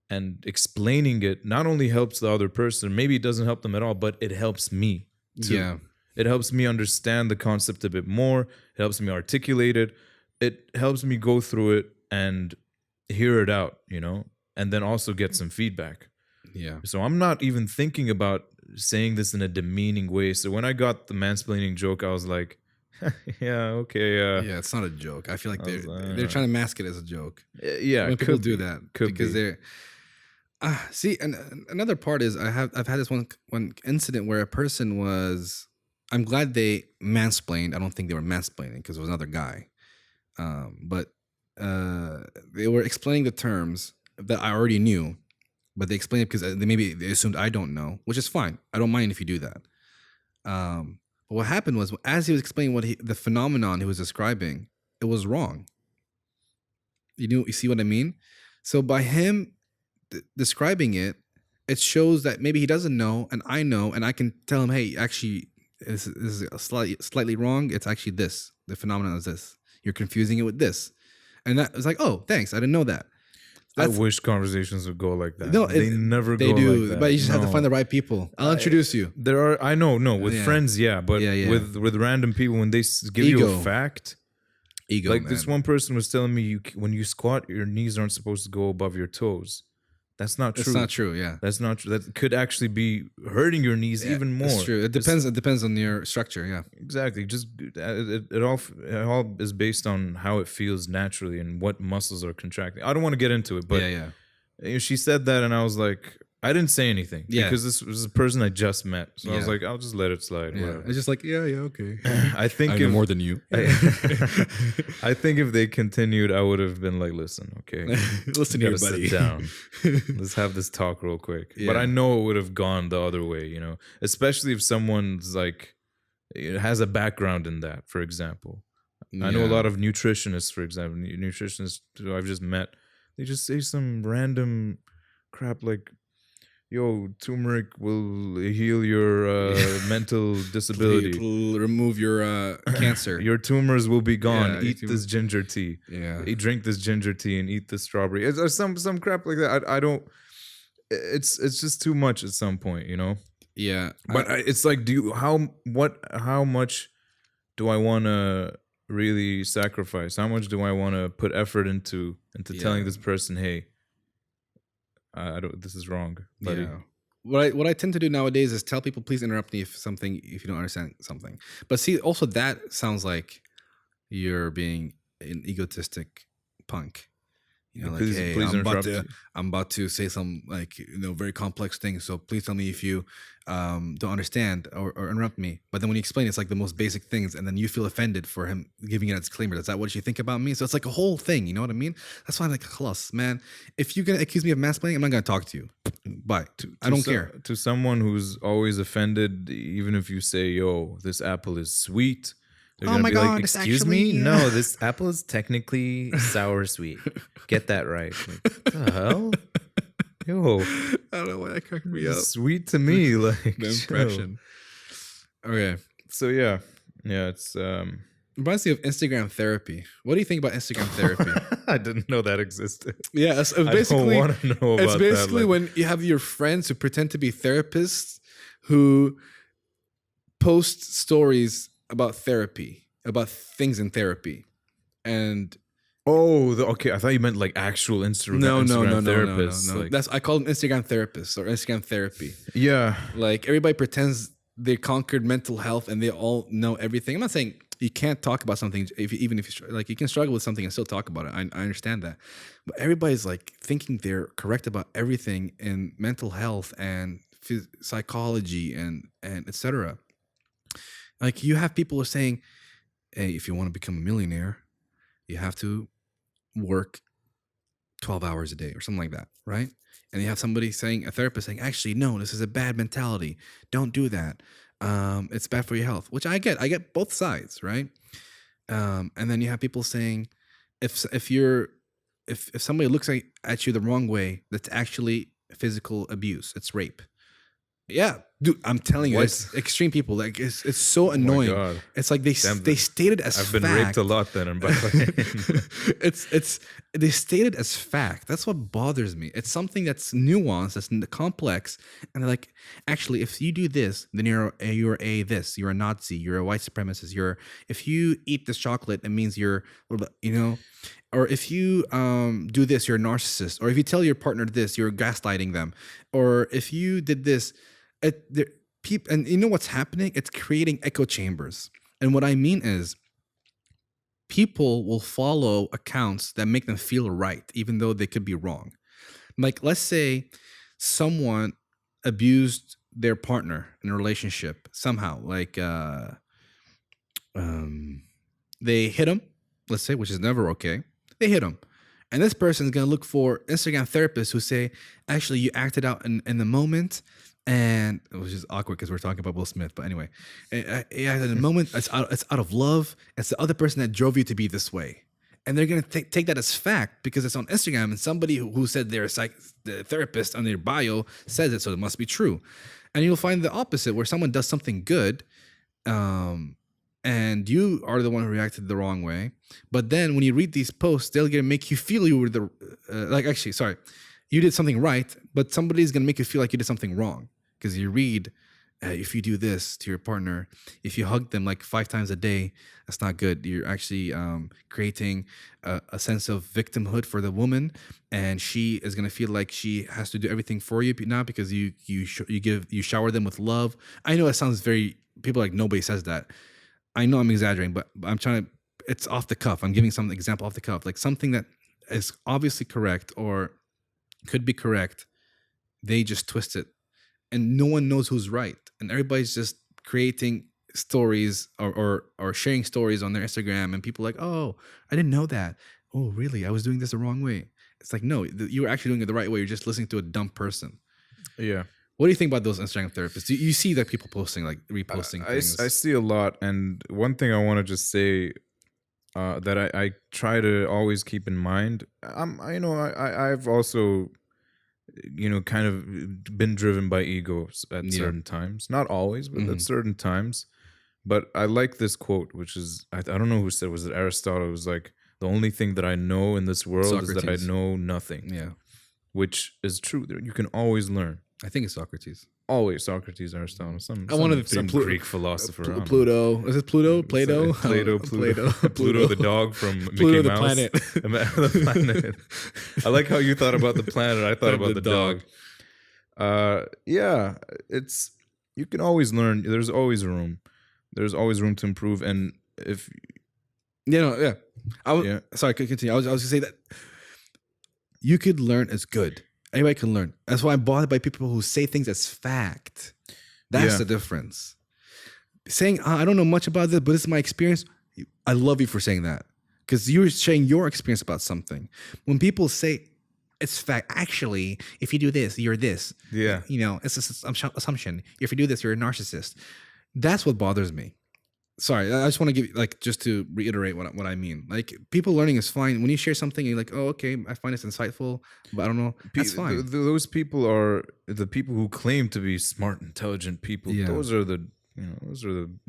S2: and explaining it not only helps the other person, maybe it doesn't help them at all, but it helps me too.
S1: Yeah.
S2: It helps me understand the concept a bit more. It helps me articulate it. It helps me go through it and hear it out, and then also get some feedback.
S1: Yeah.
S2: So I'm not even thinking about saying this in a demeaning way. So when I got the mansplaining joke, I was like, yeah, okay.
S1: Yeah, it's not a joke. I feel like they're
S2: was,
S1: trying to mask it as a joke.
S2: Yeah,
S1: When people do that,
S2: could
S1: because
S2: be.
S1: they're see, and another part is I've had this one incident where a person was. I'm glad they mansplained. I don't think they were mansplaining because it was another guy, but they were explaining the terms that I already knew, but they explained it because they assumed I don't know, which is fine. I don't mind if you do that. But what happened was, as he was explaining the phenomenon he was describing, it was wrong. You see what I mean? So by him describing it, it shows that maybe he doesn't know, and I know, and I can tell him, hey, actually, this is slightly wrong. It's actually this. The phenomenon is this. You're confusing it with this. And that was like, oh, thanks. I didn't know that.
S2: I wish conversations would go like that.
S1: No,
S2: they never
S1: they
S2: go
S1: do,
S2: like that.
S1: but you just have to find the right people. I'll introduce you.
S2: There are, I know, with
S1: Yeah.
S2: friends, yeah, but
S1: Yeah.
S2: with random people, when they give you
S1: Ego.
S2: a fact,
S1: Ego,
S2: like
S1: man.
S2: this one person was telling me, when you squat, your knees aren't supposed to go above your toes. That's not true.
S1: It's not true. Yeah,
S2: That's not true. That could actually be hurting your knees even more.
S1: It's true. It depends on your structure. Yeah,
S2: Exactly. Just it all is based on how it feels naturally and what muscles are contracting. I don't want to get into it, but she said that, and I was like, I didn't say anything because this was a person I just met. So I was like, I'll just let it slide.
S1: Yeah, it's just like, okay.
S2: I think
S1: I know more than you.
S2: I think if they continued, I would have been like, listen, okay,
S1: listen here, buddy.
S2: Sit down. Let's have this talk real quick.
S1: Yeah.
S2: But I know it would have gone the other way, especially if someone's like has a background in that. For example, I know a lot of nutritionists. For example, nutritionists who I've just met, they just say some random crap like, yo, turmeric will heal your mental disability.
S1: It'll remove your cancer.
S2: Your tumors will be gone.
S1: Yeah,
S2: eat this ginger tea.
S1: Yeah.
S2: Drink this ginger tea and eat this strawberry. It's some crap like that. I don't. It's just too much at some point,
S1: Yeah.
S2: But it's like, how much do I want to really sacrifice? How much do I want to put effort into telling this person, hey, I don't. This is wrong, buddy.
S1: Yeah. What I tend to do nowadays is tell people, please interrupt me if you don't understand something. But see, also that sounds like you're being an egotistic punk. Like, hey, I'm about to say some very complex things. So please tell me if you don't understand or interrupt me. But then when you explain, it's like the most basic things, and then you feel offended for him giving it a disclaimer. Is that what you think about me? So it's like a whole thing. You know what I mean? That's why I'm like, khalas, man. If you're gonna accuse me of mansplaining, I'm not gonna talk to you. Bye. I don't care.
S2: To someone who's always offended, even if you say, "Yo, this apple is sweet." They're
S1: Oh my God!
S2: Like, excuse me? No, this apple is technically sour sweet. Get that right. Like, what the hell? Yo,
S1: I don't know why that cracked me up.
S2: Sweet to me, like
S1: The impression. Okay,
S2: so yeah, it's
S1: reminds me of Instagram therapy. What do you think about Instagram therapy?
S2: I didn't know that existed.
S1: Yeah, it's basically,
S2: I don't want to know about
S1: it's basically
S2: that,
S1: when you have your friends who pretend to be therapists who post stories about therapy, about things in therapy, and
S2: okay. I thought you meant like actual Instagram.
S1: No,
S2: therapists.
S1: no.
S2: Like,
S1: That's, I call them Instagram therapists or Instagram therapy.
S2: yeah,
S1: Like everybody pretends they conquered mental health and they all know everything. I'm not saying you can't talk about something even if you like, you can struggle with something and still talk about it. I understand that, but everybody's like thinking they're correct about everything in mental health and psychology and etc. Like you have people who are saying, hey, if you want to become a millionaire, you have to work 12 hours a day or something like that, right? And you have somebody saying, a therapist saying, actually, no, this is a bad mentality. Don't do that. It's bad for your health, which I get both sides, right? And then you have people saying, if somebody looks at you the wrong way, that's actually physical abuse. It's rape. Yeah, Dude, I'm telling you,
S2: What?
S1: it's extreme people. Like it's so
S2: Oh my
S1: annoying.
S2: God.
S1: It's like they
S2: Damn,
S1: they stated as
S2: I've been
S1: fact.
S2: raped a lot then, and by
S1: It's they stated as fact. That's what bothers me. It's something that's nuanced, that's complex, and they're like, actually, if you do this, then you're a this, you're a Nazi, you're a white supremacist. If you eat this chocolate, it means you're, you know, or if you do this, you're a narcissist, or if you tell your partner this, you're gaslighting them, or if you did this, people, and you know what's happening? It's creating echo chambers. And what I mean is, people will follow accounts that make them feel right, even though they could be wrong. Like, let's say someone abused their partner in a relationship somehow, like they hit him, let's say, which is never okay. They hit him. And this person is going to look for Instagram therapists who say, actually, you acted out in the moment. And it was just awkward because we're talking about Will Smith. But anyway, in the moment, it's out of love. It's the other person that drove you to be this way. And they're going to take that as fact because it's on Instagram. And somebody who said they're the therapist on their bio says it, so it must be true. And you'll find the opposite, where someone does something good, and you are the one who reacted the wrong way. But then when you read these posts, they're going to make you feel you were you did something right, but somebody's going to make you feel like you did something wrong. Because you read, if you do this to your partner, if you hug them like 5 times a day, that's not good. You're actually creating a sense of victimhood for the woman, and she is gonna feel like she has to do everything for you now because you shower them with love. I know it sounds people are like, nobody says that. I know I'm exaggerating, but I'm trying to. It's off the cuff. I'm giving some example off the cuff, like something that is obviously correct or could be correct. They just twist it. And no one knows who's right, and everybody's just creating stories or sharing stories on their Instagram, and people are like, oh, I didn't know that. Oh, really? I was doing this the wrong way. It's like, no, you were actually doing it the right way. You're just listening to a dumb person.
S2: Yeah.
S1: What do you think about those Instagram therapists? Do you see that people posting, like reposting things?
S2: I see a lot, and one thing I want to just say that I try to always keep in mind. I've also kind of been driven by egos at certain times. Not always, but at certain times. But I like this quote, which is, I don't know who said, was it Aristotle? It was like, the only thing that I know in this world is that I know nothing.
S1: Yeah.
S2: Which is true. You can always learn.
S1: I think it's Socrates.
S2: Always Socrates, Aristotle. Some Greek philosopher.
S1: Pluto. Is it Pluto? Plato?
S2: Pluto. Pluto, the dog from
S1: Pluto,
S2: Mickey
S1: the
S2: Mouse.
S1: planet.
S2: The planet. I like how you thought about the planet. I thought about the dog. Yeah, you can always learn. There's always room. There's always room to improve. And if
S1: sorry, continue. I was gonna say that you could learn as good. Anybody can learn. That's why I'm bothered by people who say things as fact. That's the difference. Saying, I don't know much about this, but this is my experience. I love you for saying that, because you're sharing your experience about something. When people say it's fact, actually, if you do this, you're this.
S2: Yeah.
S1: It's an assumption. If you do this, you're a narcissist. That's what bothers me. Sorry, I just want to give just to reiterate what I mean. Like, people learning is fine. When you share something, you're like, oh, okay, I find this insightful, but I don't know. That's fine.
S2: Those people are the people who claim to be smart, intelligent people. Yeah. Those are the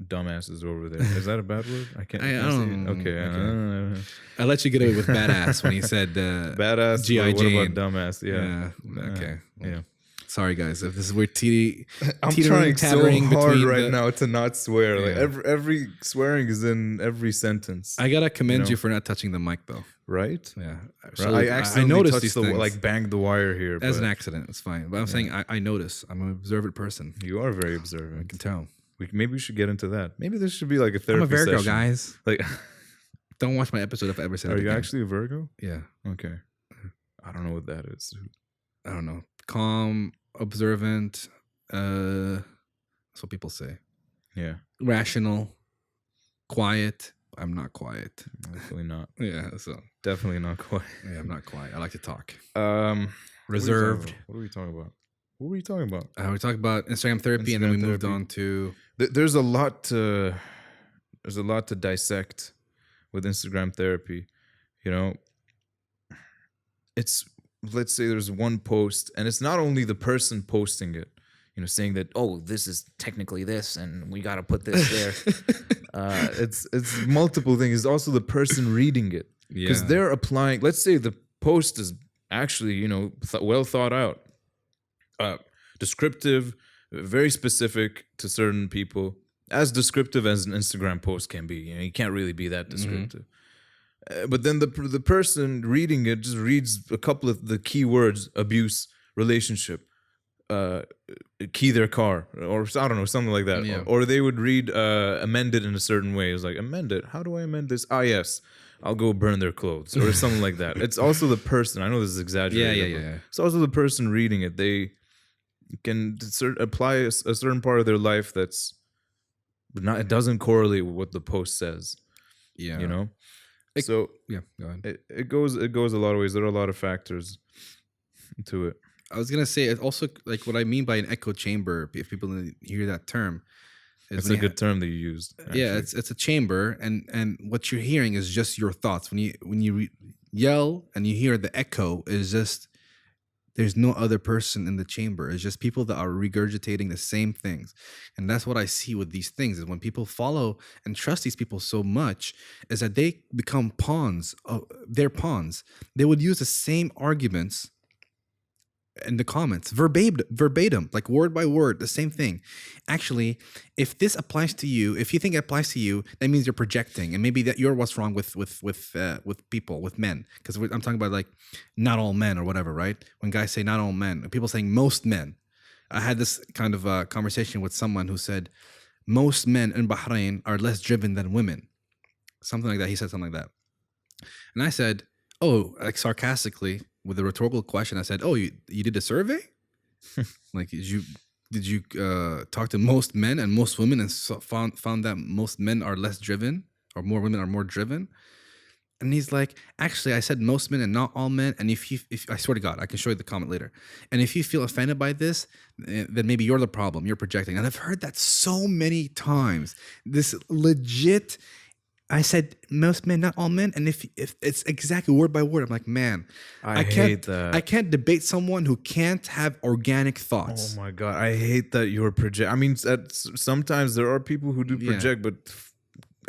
S2: dumbasses over there. Is that a bad word? I can't. I don't know. Okay.
S1: I let you get away with badass when you said
S2: badass.
S1: G.I. Jane.
S2: What about dumbass? Yeah.
S1: Okay.
S2: Yeah.
S1: Sorry, guys. If this is we're
S2: I'm trying so hard right now to not swear. Like every swearing is in every sentence.
S1: I gotta commend you for not touching the mic, though.
S2: Right?
S1: Yeah.
S2: So I noticed these things. Like banged the wire here.
S1: As an accident, it's fine. But I'm saying I notice. I'm an observant person.
S2: You are very observant.
S1: I can tell.
S2: Maybe we should get into that. Maybe this should be like a therapy.
S1: I'm a Virgo,
S2: session.
S1: Guys.
S2: Like,
S1: don't watch my episode if I ever said.
S2: Are you actually a Virgo?
S1: Yeah.
S2: Okay. I don't know what that is.
S1: I don't know. Calm, observant. That's what people say.
S2: Yeah.
S1: Rational, quiet. I'm not quiet.
S2: Definitely not.
S1: Yeah. So
S2: definitely not quiet.
S1: Yeah, I'm not quiet. I like to talk.
S2: Reserved. What are we talking about? We talking about?
S1: We talked about Instagram therapy, and then we moved on to.
S2: There's a lot to dissect with Instagram therapy. It's, let's say there's one post, and it's not only the person posting it. saying that, oh, this is technically this, and we got to put this there. It's multiple things. It's also the person reading it, because
S1: Yeah.
S2: they're applying. Let's say the post is actually, well thought out, descriptive, very specific to certain people, as descriptive as an Instagram post can be. You can't really be that descriptive. But then the person reading it just reads a couple of the key words: abuse, relationship, key their car, or I don't know, something like that.
S1: Yeah.
S2: Or they would read amend it in a certain way. It's like, amend it. How do I amend this? Ah, yes, I'll go burn their clothes, or something like that. It's also the person. I know this is exaggerated.
S1: Yeah.
S2: It's also the person reading it. They can apply a certain part of their life that's not. It doesn't correlate with what the post says.
S1: Yeah.
S2: So
S1: Yeah. Go ahead.
S2: it goes a lot of ways. There are a lot of factors to it.
S1: I was gonna say it also, like, what I mean by an echo chamber, if people hear that term, is
S2: It's
S1: when
S2: a
S1: you
S2: good term that you used.
S1: yeah,
S2: actually.
S1: it's a chamber, and what you're hearing is just your thoughts. When you yell and you hear the echo, is just there's no other person in the chamber. It's just people that are regurgitating the same things, and that's what I see with these things. Is when people follow and trust these people so much, is that they become pawns. They're pawns. They would use the same arguments in the comments, verbatim, like word by word, the same thing. Actually, if this applies to you, if you think it applies to you, that means you're projecting, and maybe that you're what's wrong with people, with men, because I'm talking about, like, not all men or whatever, right? When guys say not all men, people saying most men. I had this kind of conversation with someone who said most men in Bahrain are less driven than women, something like that. He said something like that, and I said, oh, like sarcastically, with a rhetorical question, I said, "Oh, you did a survey? Like, did you talk to most men and most women, and found that most men are less driven, or more women are more driven?" And he's like, "Actually, I said most men and not all men. And if I swear to God, I can show you the comment later. And if you feel offended by this, then maybe you're the problem. You're projecting." And I've heard that so many times. This legit. I said most men, not all men, and if it's exactly word by word, I'm like, man,
S2: I
S1: can't,
S2: hate that.
S1: I can't debate someone who can't have organic thoughts.
S2: Oh my god, I hate that you're project. I mean, sometimes there are people who do project, but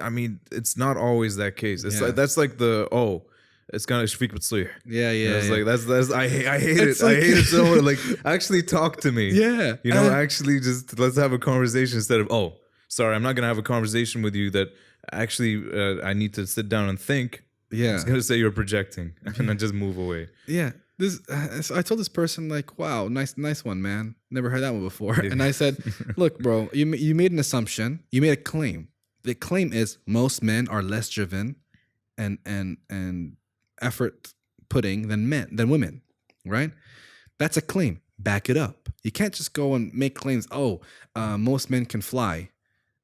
S2: I mean, it's not always that case. It's like that's like it's kind of shfiq b'tsih.
S1: Yeah.
S2: It's like that's I hate
S1: It's
S2: it.
S1: like-
S2: I hate it so much. Like, actually talk to me.
S1: Yeah.
S2: Actually just let's have a conversation instead of, oh, sorry, I'm not gonna have a conversation with you that actually I need to sit down and think.
S1: Yeah.
S2: I was gonna say you're projecting, and then just move away.
S1: Yeah. This so I told this person, like, wow, nice one, man. Never heard that one before. And I said, look, bro, you made an assumption. You made a claim. The claim is most men are less driven and effort putting than women, right? That's a claim. Back it up. You can't just go and make claims. Oh, most men can fly.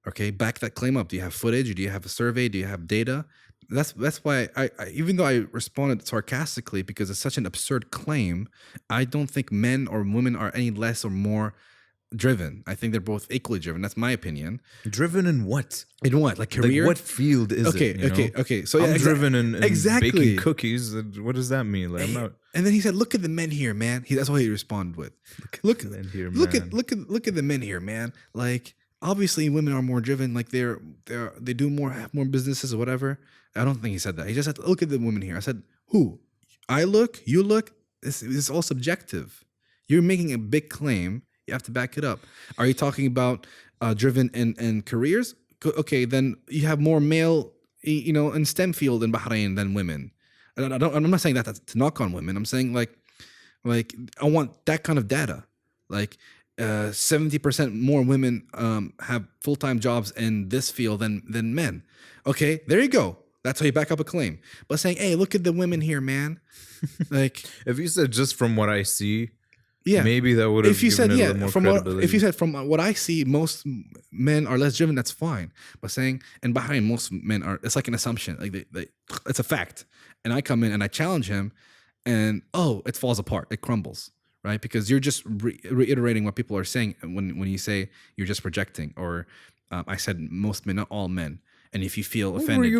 S1: Okay, back that claim up. Do you have footage? Do you have a survey? Do you have data? That's why I even though I responded sarcastically, because it's such an absurd claim, I don't think men or women are any less or more driven. I think they're both equally driven. That's my opinion.
S2: Driven in what?
S1: In what? Like career?
S2: Like, what field is it?
S1: Okay. So
S2: I'm driven in
S1: exactly.
S2: baking cookies. What does that mean? Like, I'm not.
S1: And then he said, "Look at the men here, man." That's what he responded with. Look
S2: the men here,
S1: look
S2: man.
S1: at the men here, man. Like, obviously women are more driven. Like, they do more businesses or whatever. I don't think he said that. He just said, "Look at the women here." I said, "Who? I look? You look? It's all subjective. You're making a big claim. You have to back it up. Are you talking about driven in careers? Okay, then you have more male, in STEM field in Bahrain than women. And I'm not saying that to knock on women. I'm saying like I want that kind of data. Like 70% more women have full-time jobs in this field than men. Okay, there you go. That's how you back up a claim. But saying, "Hey, look at the women here, man." Like,
S2: if you said just from what I see,
S1: yeah,
S2: maybe that would have.
S1: If you said,
S2: it a
S1: yeah,
S2: little more
S1: from
S2: credibility.
S1: if you said from what I see, most men are less driven. That's fine. But saying in Bahrain, most men are. It's like an assumption. Like it's a fact. And I come in and I challenge him, and it falls apart. It crumbles, right? Because you're just reiterating what people are saying when you say you're just projecting, or I said most men, not all men. And if you feel
S2: What were
S1: offended,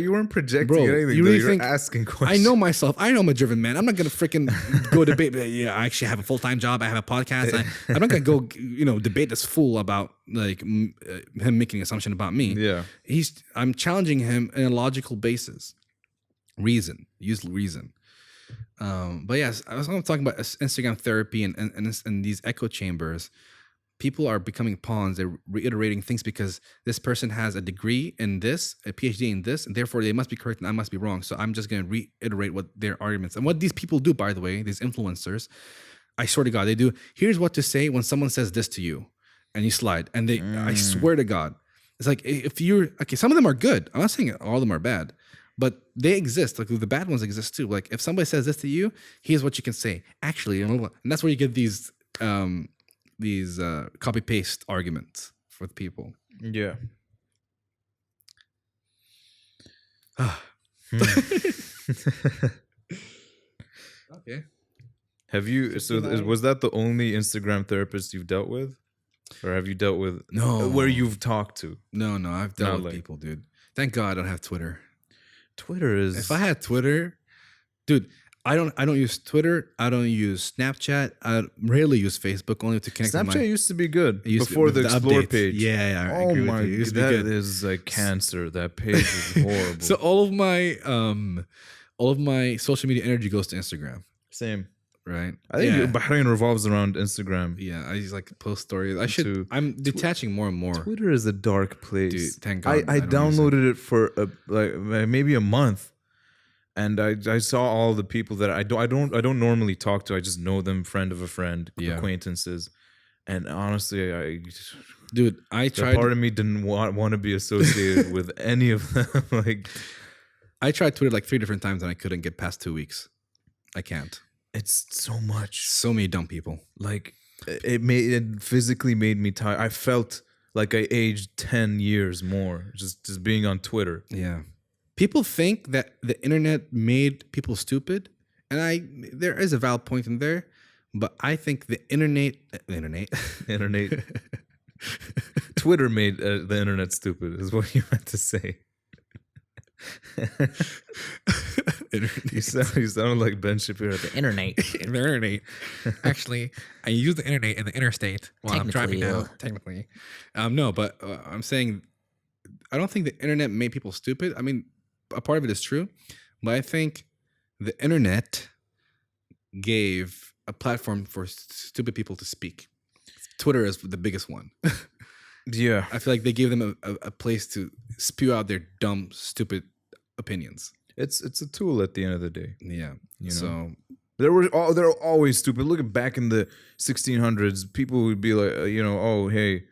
S2: you weren't projecting
S1: bro,
S2: anything.
S1: you
S2: Though.
S1: really
S2: You're
S1: think
S2: asking
S1: I
S2: questions.
S1: know myself. I know I'm a driven man. I'm not gonna freaking go debate. Yeah, I actually have a full-time job. I have a podcast. I'm not gonna go, debate this fool about like him making an assumption about me.
S2: Yeah.
S1: I'm challenging him in a logical basis. Use reason. But yes, I was talking about Instagram therapy and these echo chambers. People are becoming pawns. They're reiterating things because this person has a degree in this, a PhD in this, and therefore they must be correct and I must be wrong. So I'm just going to reiterate what their arguments and what these people do, by the way, these influencers. I swear to God, they do. Here's what to say when someone says this to you and you slide. And I swear to God, it's like if you're, okay, some of them are good. I'm not saying all of them are bad, but they exist. Like the bad ones exist too. Like if somebody says this to you, here's what you can say. Actually, and that's where you get these copy paste arguments with people.
S2: Yeah.
S1: Okay.
S2: Have you? Was that the only Instagram therapist you've dealt with, or have you dealt with where you've talked to?
S1: No, I've dealt with people, dude. Thank God I don't have Twitter.
S2: Twitter is.
S1: If I had Twitter, dude. I don't use Twitter. I don't use Snapchat. I rarely use Facebook, only to connect.
S2: Snapchat used to be good
S1: before
S2: the Explore page.
S1: Yeah.
S2: Oh my, that is like cancer. That page is horrible.
S1: So all of my social media energy goes to Instagram.
S2: Same,
S1: right?
S2: I think Bahrain revolves around Instagram.
S1: Yeah, I just like post stories. I'm detaching more and more.
S2: Twitter is a dark place.
S1: Dude, thank God.
S2: I downloaded it for maybe a month. And I saw all the people that I don't normally talk to. I just know them, friend of a friend, acquaintances. And honestly, I
S1: tried.
S2: Part of me didn't want to be associated with any of them. Like,
S1: I tried Twitter like 3 different times and I couldn't get past 2 weeks. I can't.
S2: It's so much.
S1: So many dumb people.
S2: Like it physically made me tired. I felt like I aged 10 years more just being on Twitter.
S1: Yeah. People think that the internet made people stupid, and there is a valid point in there, but I think the internet,
S2: Twitter made the internet stupid, is what you meant to say. You sound like Ben Shapiro. The internet.
S1: Actually, I use the internet in the interstate while I'm driving now. Technically, no, but I'm saying I don't think the internet made people stupid. I mean, a part of it is true, but I think the internet gave a platform for stupid people to speak. Twitter is the biggest one.
S2: Yeah.
S1: I feel like they gave them a place to spew out their dumb, stupid opinions.
S2: It's a tool at the end of the day.
S1: Yeah.
S2: So they're always stupid. Look at back in the 1600s, people would be like, oh, hey,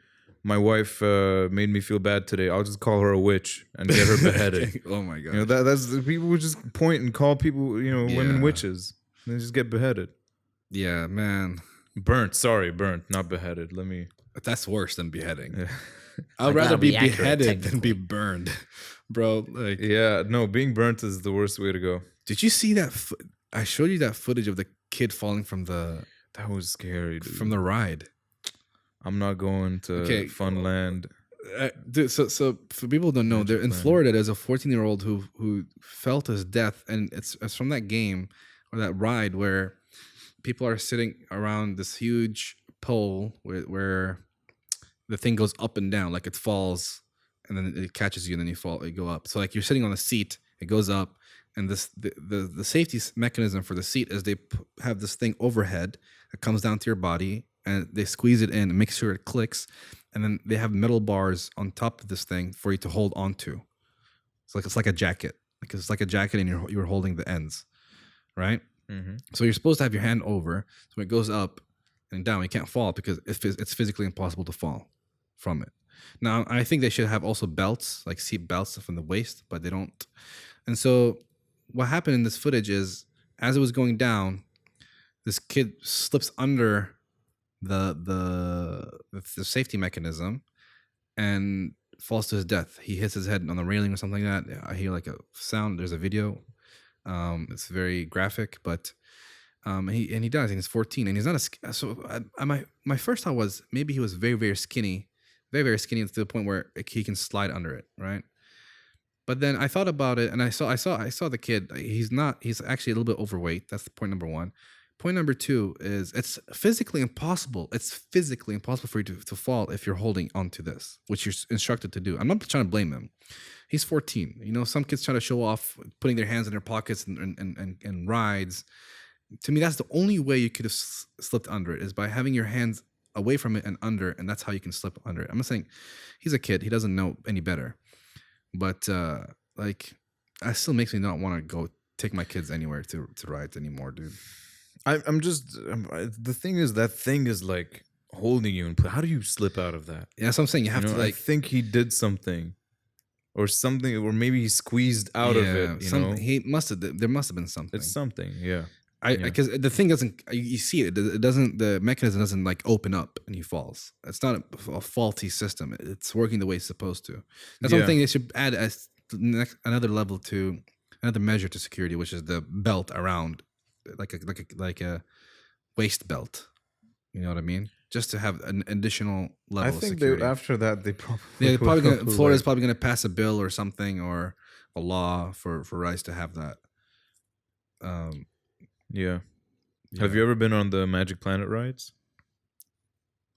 S2: my wife made me feel bad today. I'll just call her a witch and get her beheaded.
S1: Oh my god!
S2: That's the people would just point and call people, women witches. And they just get beheaded.
S1: Yeah, man.
S2: Burnt, not beheaded.
S1: That's worse than beheading.
S2: Yeah.
S1: I'd rather be beheaded than be burned, bro. Like,
S2: yeah, no, being burnt is the worst way to go.
S1: Did you see that? I showed you that footage of the kid falling from the.
S2: That was scary, dude.
S1: From the ride.
S2: I'm not going to Funland.
S1: Dude, so for people who don't know, there in Florida, there's a 14-year-old who fell to his death, and it's from that game or that ride where people are sitting around this huge pole where the thing goes up and down, like it falls, and then it catches you, and then you go up. So like you're sitting on a seat, it goes up, and the safety mechanism for the seat is they have this thing overhead that comes down to your body. And they squeeze it in and make sure it clicks. And then they have metal bars on top of this thing for you to hold onto. It's like a jacket. It's like a jacket and you're holding the ends, right? Mm-hmm. So you're supposed to have your hand over. So when it goes up and down, you can't fall because it's physically impossible to fall from it. Now, I think they should have also belts, like seat belts from the waist, but they don't. And so what happened in this footage is as it was going down, this kid slips under the safety mechanism and falls to his death. He hits his head on the railing or something like that. I hear like a sound. There's a video. It's very graphic, but he dies. And he's 14, and he's not my first thought was maybe he was very, very skinny to the point where he can slide under it, right? But then I thought about it, and I saw the kid. He's actually a little bit overweight. That's point number one. Point number two is it's physically impossible. It's physically impossible for you to fall if you're holding onto this, which you're instructed to do. I'm not trying to blame him. He's 14. You know, some kids try to show off putting their hands in their pockets and rides. To me, that's the only way you could have slipped under it, is by having your hands away from it and under, and that's how you can slip under it. I'm not saying he's a kid; he doesn't know any better, but like, that still makes me not want to go take my kids anywhere to rides anymore, dude.
S2: The thing is, that thing is like holding you in place. How do you slip out of that?
S1: Yeah, that's what I'm saying. You have to
S2: I
S1: like
S2: think he did something, or maybe he squeezed out of it.
S1: He must have. There must have been something.
S2: It's something, yeah.
S1: Because the thing doesn't. You see it. It doesn't. The mechanism doesn't like open up and he falls. It's not a faulty system. It's working the way it's supposed to. That's one thing they should add as another level to another measure to security, which is the belt around, like a waist belt. You know what I mean? Just to have an additional level.
S2: I think
S1: of security.
S2: after that they probably
S1: Florida's probably gonna pass a bill or something, or a law for rides to have that.
S2: Yeah. Have you ever been on the Magic Planet rides?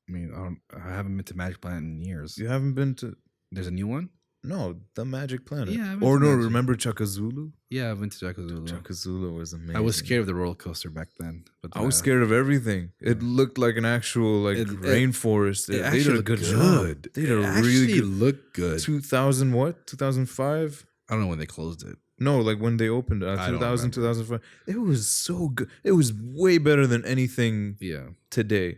S1: I mean, I haven't been to Magic Planet in years.
S2: You haven't been to?
S1: There's a new one?
S2: No, the Magic Planet.
S1: Yeah.
S2: Or no, remember Chakazulu?
S1: Yeah, I've been to Chakazulu.
S2: Chakazulu was amazing.
S1: I was scared of the roller coaster back then. But
S2: I was scared of everything. It looked like an actual rainforest. They did a good job. They did a really good.
S1: Look good.
S2: 2000 what? 2005?
S1: I don't know when they closed it.
S2: No, like when they opened it, 2000, 2005. It was so good. It was way better than anything today.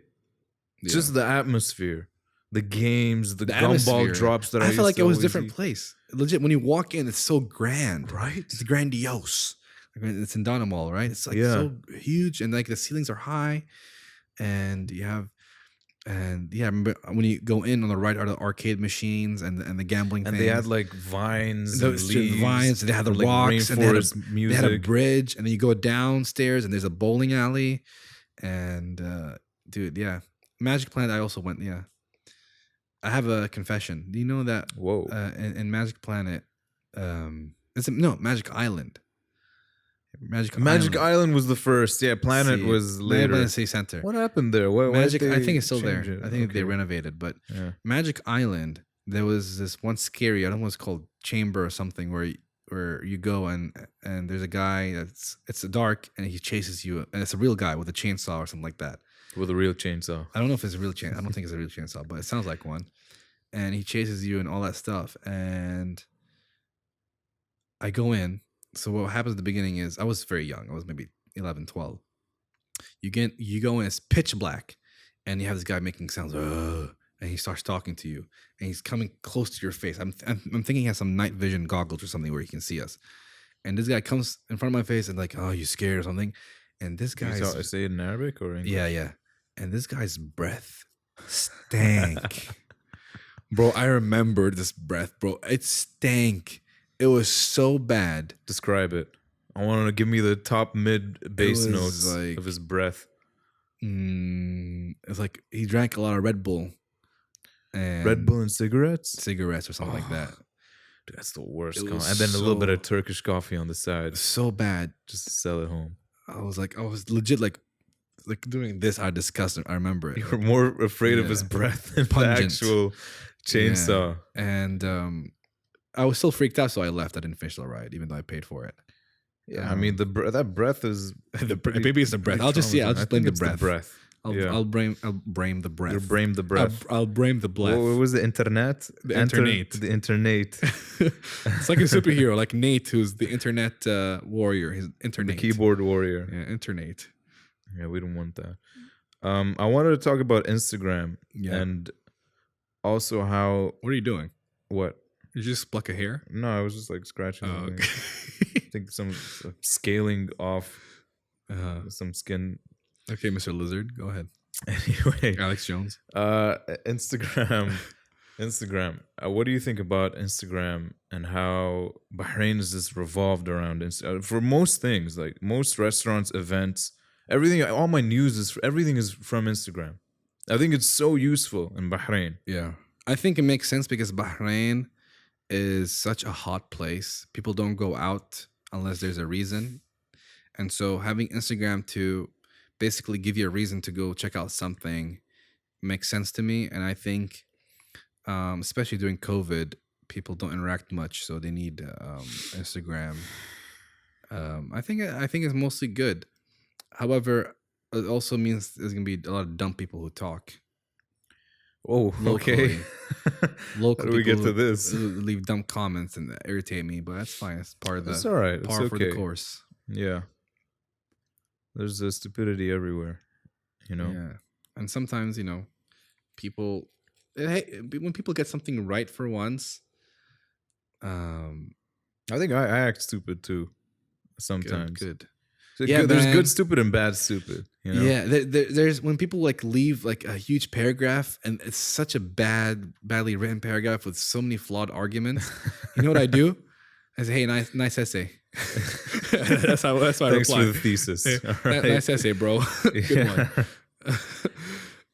S2: Yeah. Just the atmosphere, the games, the gumball drops that I
S1: felt like it was a different place. Legit, when you walk in, it's so grand.
S2: Right?
S1: It's grandiose. It's in Donna Mall, right? It's like so huge, and like the ceilings are high, and you have... And I remember when you go in on the right are the arcade machines and the gambling things.
S2: And they had like vines and leaves.
S1: Vines, and they had the
S2: like
S1: rocks, and they had a
S2: music.
S1: Bridge, and then you go downstairs and there's a bowling alley. And dude, Magic Planet I also went, I have a confession. Do you know that in Magic Planet, Magic Island.
S2: Magic Island was the first. Yeah, Planet was later.
S1: Planet City Center.
S2: What happened there?
S1: Magic, I think it's still there. I think they renovated. But Magic Island, there was this one scary. I don't know what's called Chamber or something where you go and there's a guy it's dark and he chases you, and it's a real guy with a chainsaw or something like that.
S2: With a real chainsaw.
S1: I don't know if it's a real chainsaw. I don't think it's a real chainsaw, but it sounds like one. And he chases you and all that stuff. And I go in. So what happens at the beginning is, I was very young. I was maybe 11, 12. You go in, it's pitch black, and you have this guy making sounds, and he starts talking to you, and he's coming close to your face. I'm thinking he has some night vision goggles or something where he can see us. And this guy comes in front of my face and like, oh, you scared or something? And this guy,
S2: I say it in Arabic or English?
S1: Yeah. And this guy's breath stank. Bro, I remember this breath, bro. It stank. It was so bad.
S2: Describe it. I want to give me the top mid bass notes of his breath.
S1: It's like he drank a lot of Red Bull. And
S2: Red Bull and cigarettes?
S1: Cigarettes or something like that.
S2: Dude, that's the worst. And then a little bit of Turkish coffee on the side.
S1: So bad.
S2: Just to sell it home.
S1: I was legit like doing this out of disgust. I remember it.
S2: You were more afraid of his breath than the actual chainsaw.
S1: Yeah. And I was still freaked out, so I left. I didn't finish the ride, even though I paid for it.
S2: Yeah, I mean that breath is
S1: maybe it's the breath. I'll just blame the breath. I'll blame the breath.
S2: You'll blame the breath.
S1: I'll blame the breath.
S2: What was the internet?
S1: The internet.
S2: The internet.
S1: It's like a superhero, like Nate, who's the internet warrior. He's internet.
S2: The keyboard warrior.
S1: Yeah, internet.
S2: Yeah, we don't want that. I wanted to talk about Instagram and also how.
S1: What are you doing?
S2: What?
S1: Did you just pluck a hair?
S2: No, I was just like scratching.
S1: Oh, okay.
S2: I think some scaling off some skin.
S1: Okay, Mr. Lizard, go ahead.
S2: Anyway,
S1: Alex Jones.
S2: Instagram. What do you think about Instagram and how Bahrain is just revolved around Instagram for most things, like most restaurants, events, everything? All my news everything is from Instagram. I think it's so useful in Bahrain.
S1: Yeah, I think it makes sense because Bahrain is such a hot place. People don't go out unless there's a reason. And so having Instagram to basically give you a reason to go check out something makes sense to me. And I think, especially during COVID, people don't interact much, so they need Instagram. I think it's mostly good. However, it also means there's gonna be a lot of dumb people who talk
S2: Oh, okay.
S1: locally. Local
S2: How do we get
S1: people
S2: to this?
S1: who leave dumb comments and irritate me, but that's fine. It's part of
S2: It's
S1: the
S2: all right. It's
S1: par for the
S2: okay.
S1: course.
S2: Yeah. There's stupidity everywhere, you know?
S1: Yeah, and sometimes people, hey, when people get something right for once, um,
S2: I think I act stupid too
S1: good,
S2: sometimes.
S1: good.
S2: So
S1: Yeah,
S2: there's
S1: man.
S2: good stupid and bad stupid, you know?
S1: Yeah, there's when people like leave like a huge paragraph and it's such a badly written paragraph with so many flawed arguments. You know what I do? I say, hey, nice essay. that's my
S2: Thanks
S1: reply.
S2: for the thesis.
S1: Hey,
S2: All right.
S1: nice essay, bro. Good
S2: Yeah.
S1: one.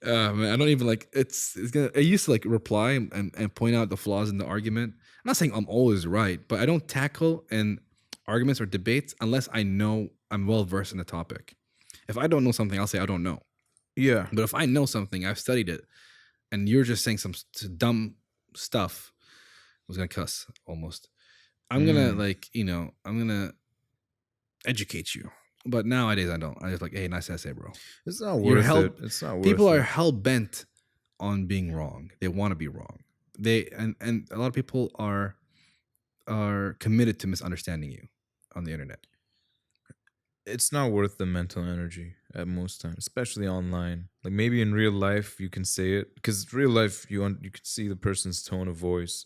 S1: Man, I don't even like it's gonna. I used to like reply and point out the flaws in the argument. I'm not saying I'm always right, but I don't tackle in arguments or debates unless I know I'm well versed in the topic. If I don't know something, I'll say I don't know.
S2: Yeah.
S1: But if I know something, I've studied it, and you're just saying some dumb stuff, I was gonna cuss almost. I'm gonna I'm gonna educate you. But nowadays I don't. I just like, hey, nice essay, bro.
S2: It's not
S1: You're
S2: worth
S1: held-
S2: it. It's not worth
S1: People
S2: it.
S1: are hell bent on being wrong. They want to be wrong. And a lot of people are committed to misunderstanding you on the internet.
S2: It's not worth the mental energy at most times, especially online. Like maybe in real life you can say it, because real life you can see the person's tone of voice.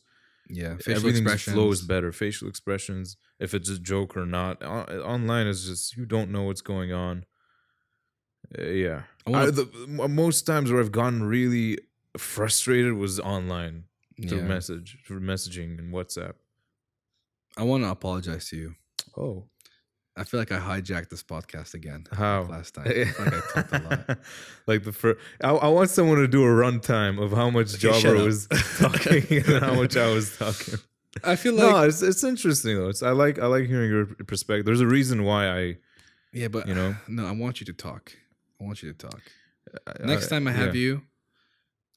S1: Yeah, facial
S2: Everything just
S1: expressions
S2: flows better. Facial expressions, if it's a joke or not. Online is just you don't know what's going on. Yeah, most times where I've gotten really frustrated was online through messaging and WhatsApp.
S1: I want to apologize to you.
S2: Oh,
S1: I feel like I hijacked this podcast again.
S2: how?
S1: Like last time? I feel like I talked a lot.
S2: Like the first, I want someone to do a runtime of how much
S1: Okay, shut
S2: Jabur
S1: up.
S2: was talking and how much I was talking.
S1: I feel like
S2: No, it's interesting though. I like hearing your perspective. There's a reason why I
S1: yeah, but
S2: you know.
S1: no, I want you to talk. I want you to talk.
S2: I-
S1: Next time I have you,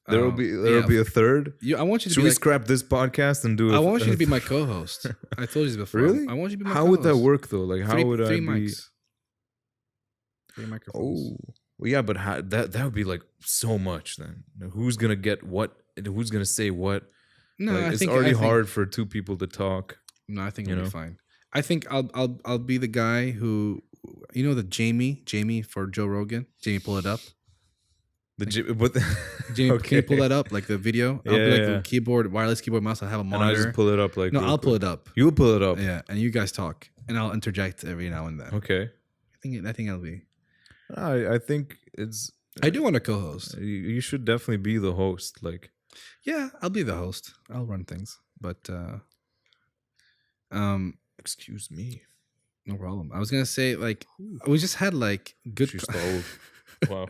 S2: there will be a third.
S1: I want you to
S2: Should
S1: be
S2: we
S1: like,
S2: scrap this podcast and do?
S1: I want you to be my co-host. I told you this before.
S2: Really?
S1: I want you to be my
S2: How
S1: co-host.
S2: would that work though? Like how would I
S1: three
S2: be?
S1: mics? 3 microphones.
S2: Oh, well, yeah, but that would be like so much. Then who's gonna get what? Who's gonna say what?
S1: No,
S2: Like,
S1: I
S2: it's
S1: think
S2: already
S1: I think,
S2: hard for two people to talk.
S1: No, I think
S2: you
S1: it'll
S2: know?
S1: be fine. I think I'll be the guy who, the Jamie for Joe Rogan. Jamie, pull it up.
S2: But
S1: Jamie, can you pull that up? Like the video? I'll be like the keyboard, wireless keyboard mouse. I'll have a
S2: And I
S1: monitor.
S2: just pull it up like.
S1: No,
S2: real
S1: I'll pull
S2: quick.
S1: it up.
S2: You'll pull it up.
S1: Yeah, and you guys talk, and I'll interject every now and then.
S2: Okay.
S1: I think it'll be.
S2: I think it's.
S1: I do want to co-host.
S2: You should definitely be the host. Like.
S1: Yeah, I'll be the host. I'll run things, but
S2: Excuse me.
S1: no problem. I was gonna say like we just had like good.
S2: She's so old. Wow.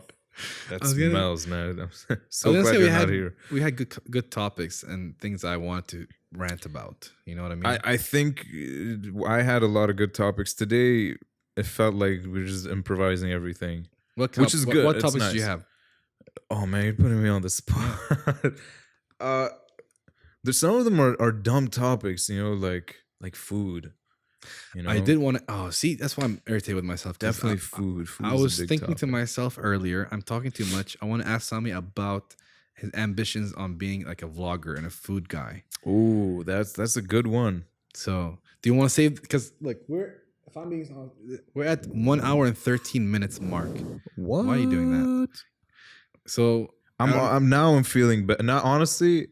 S2: That
S1: I was gonna-
S2: smells, man. I'm so
S1: I was gonna
S2: glad
S1: say
S2: you're not here.
S1: we had good topics and things I want to rant about. You know what I mean?
S2: I think I had a lot of good topics today. It felt like we were just improvising everything, which is good.
S1: What
S2: It's
S1: topics do you
S2: nice.
S1: have?
S2: Oh man, you're putting me on the spot. There's some of them are dumb topics, like food.
S1: I did want to. Oh, see, that's why I'm irritated with myself. 'Cause
S2: Definitely food. Food
S1: I
S2: is a
S1: was
S2: big
S1: thinking to
S2: topic.
S1: myself earlier, I'm talking too much. I want to ask Sami about his ambitions on being like a vlogger and a food guy.
S2: Ooh, that's a good one.
S1: So, do you want to save? Because like we're at 1 hour and 13 minutes mark.
S2: What?
S1: Why are you doing that? So
S2: I'm feeling better. Now, honestly,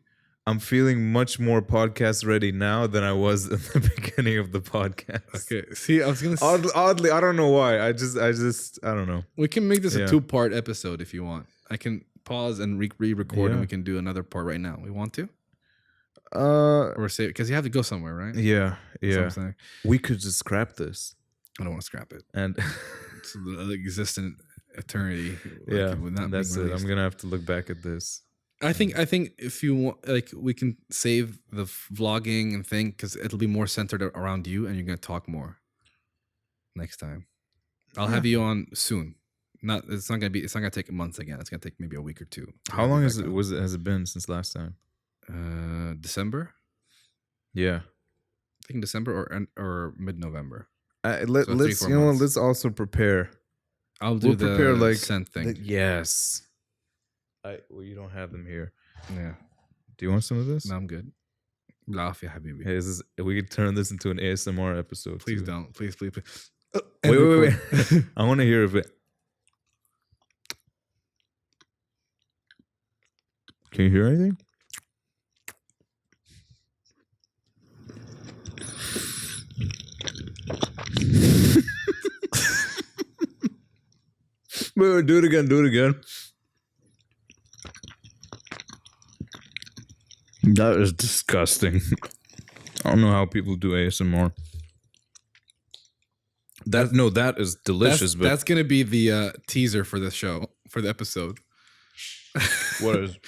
S2: I'm feeling much more podcast ready now than I was at the beginning of the podcast.
S1: okay. See, I was gonna.
S2: Oddly, I don't know why. I don't know.
S1: We can make this a
S2: Yeah.
S1: 2-part episode if you want. I can pause and re-record, and
S2: Yeah.
S1: we can do another part right now. We want to,
S2: Uh,
S1: or say because you have to go somewhere, right?
S2: yeah,
S1: That's what
S2: yeah.
S1: I'm saying.
S2: We could just scrap this
S1: I don't want to scrap it.
S2: and
S1: It's the existent eternity. like,
S2: yeah,
S1: with not
S2: that's
S1: being
S2: it. I'm
S1: released.
S2: gonna have to look back at this.
S1: I think if you want, like, we can save the vlogging and thing because it'll be more centered around you, and you're gonna talk more next time. I'll have you on soon. It's not gonna take months again. It's gonna take maybe a week or two.
S2: How long has it been since last time?
S1: December.
S2: Yeah,
S1: I think December or mid-November.
S2: Let's also prepare.
S1: We'll prepare like scent thing.
S2: Yes. Well, you don't have them here.
S1: Yeah.
S2: Do you want some of this?
S1: No, I'm good. Lafi habibi.
S2: Hey, we could turn this into an ASMR episode.
S1: Please
S2: too.
S1: don't. Please.
S2: Wait. I want to hear if it. Can you hear anything? Wait, do it again. That is disgusting. I don't know how people do ASMR. That is delicious.
S1: That's gonna be the teaser for the show, for the episode.
S2: What is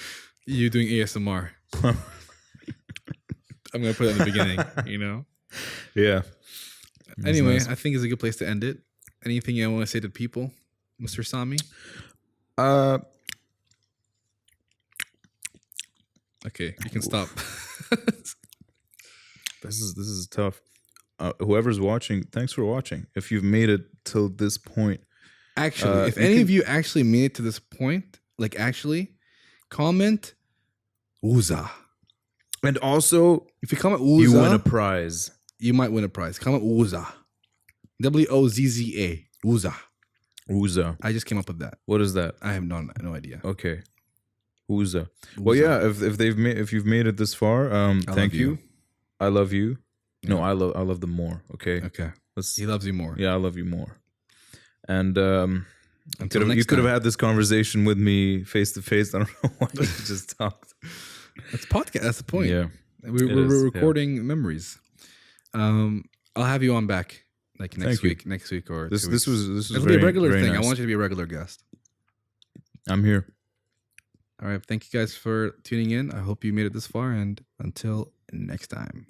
S1: you doing ASMR? I'm gonna put it in the beginning.
S2: Yeah.
S1: Anyway,
S2: nice.
S1: I think it's a good place to end it. Anything you want to say to people, Mr. Sami? Okay, you can stop.
S2: This is tough. Whoever's watching, thanks for watching. If you've made it till this point,
S1: actually, if any of you actually made it to this point, like actually, comment Uza.
S2: And also,
S1: if you comment Uza,
S2: you win a prize.
S1: You might win a prize. Comment Uza. WOZZA. Uza.
S2: Uza.
S1: I just came up with that.
S2: What is that?
S1: I have no idea.
S2: Okay. Uza. Well, yeah. If you've made it this far, thank you. I love you. Yeah. No, I love them more. Okay.
S1: Okay. He loves you more.
S2: Yeah, I love you more. And you could have had this conversation with me face to face. I don't know why you just talked.
S1: That's podcast. That's the point.
S2: Yeah.
S1: We're recording memories. I'll have you on back like next week or
S2: this
S1: 2 weeks.
S2: This was
S1: It'll be a regular thing.
S2: Nice.
S1: I want you to be a regular guest.
S2: I'm here.
S1: All right. Thank you guys for tuning in. I hope you made it this far, and until next time.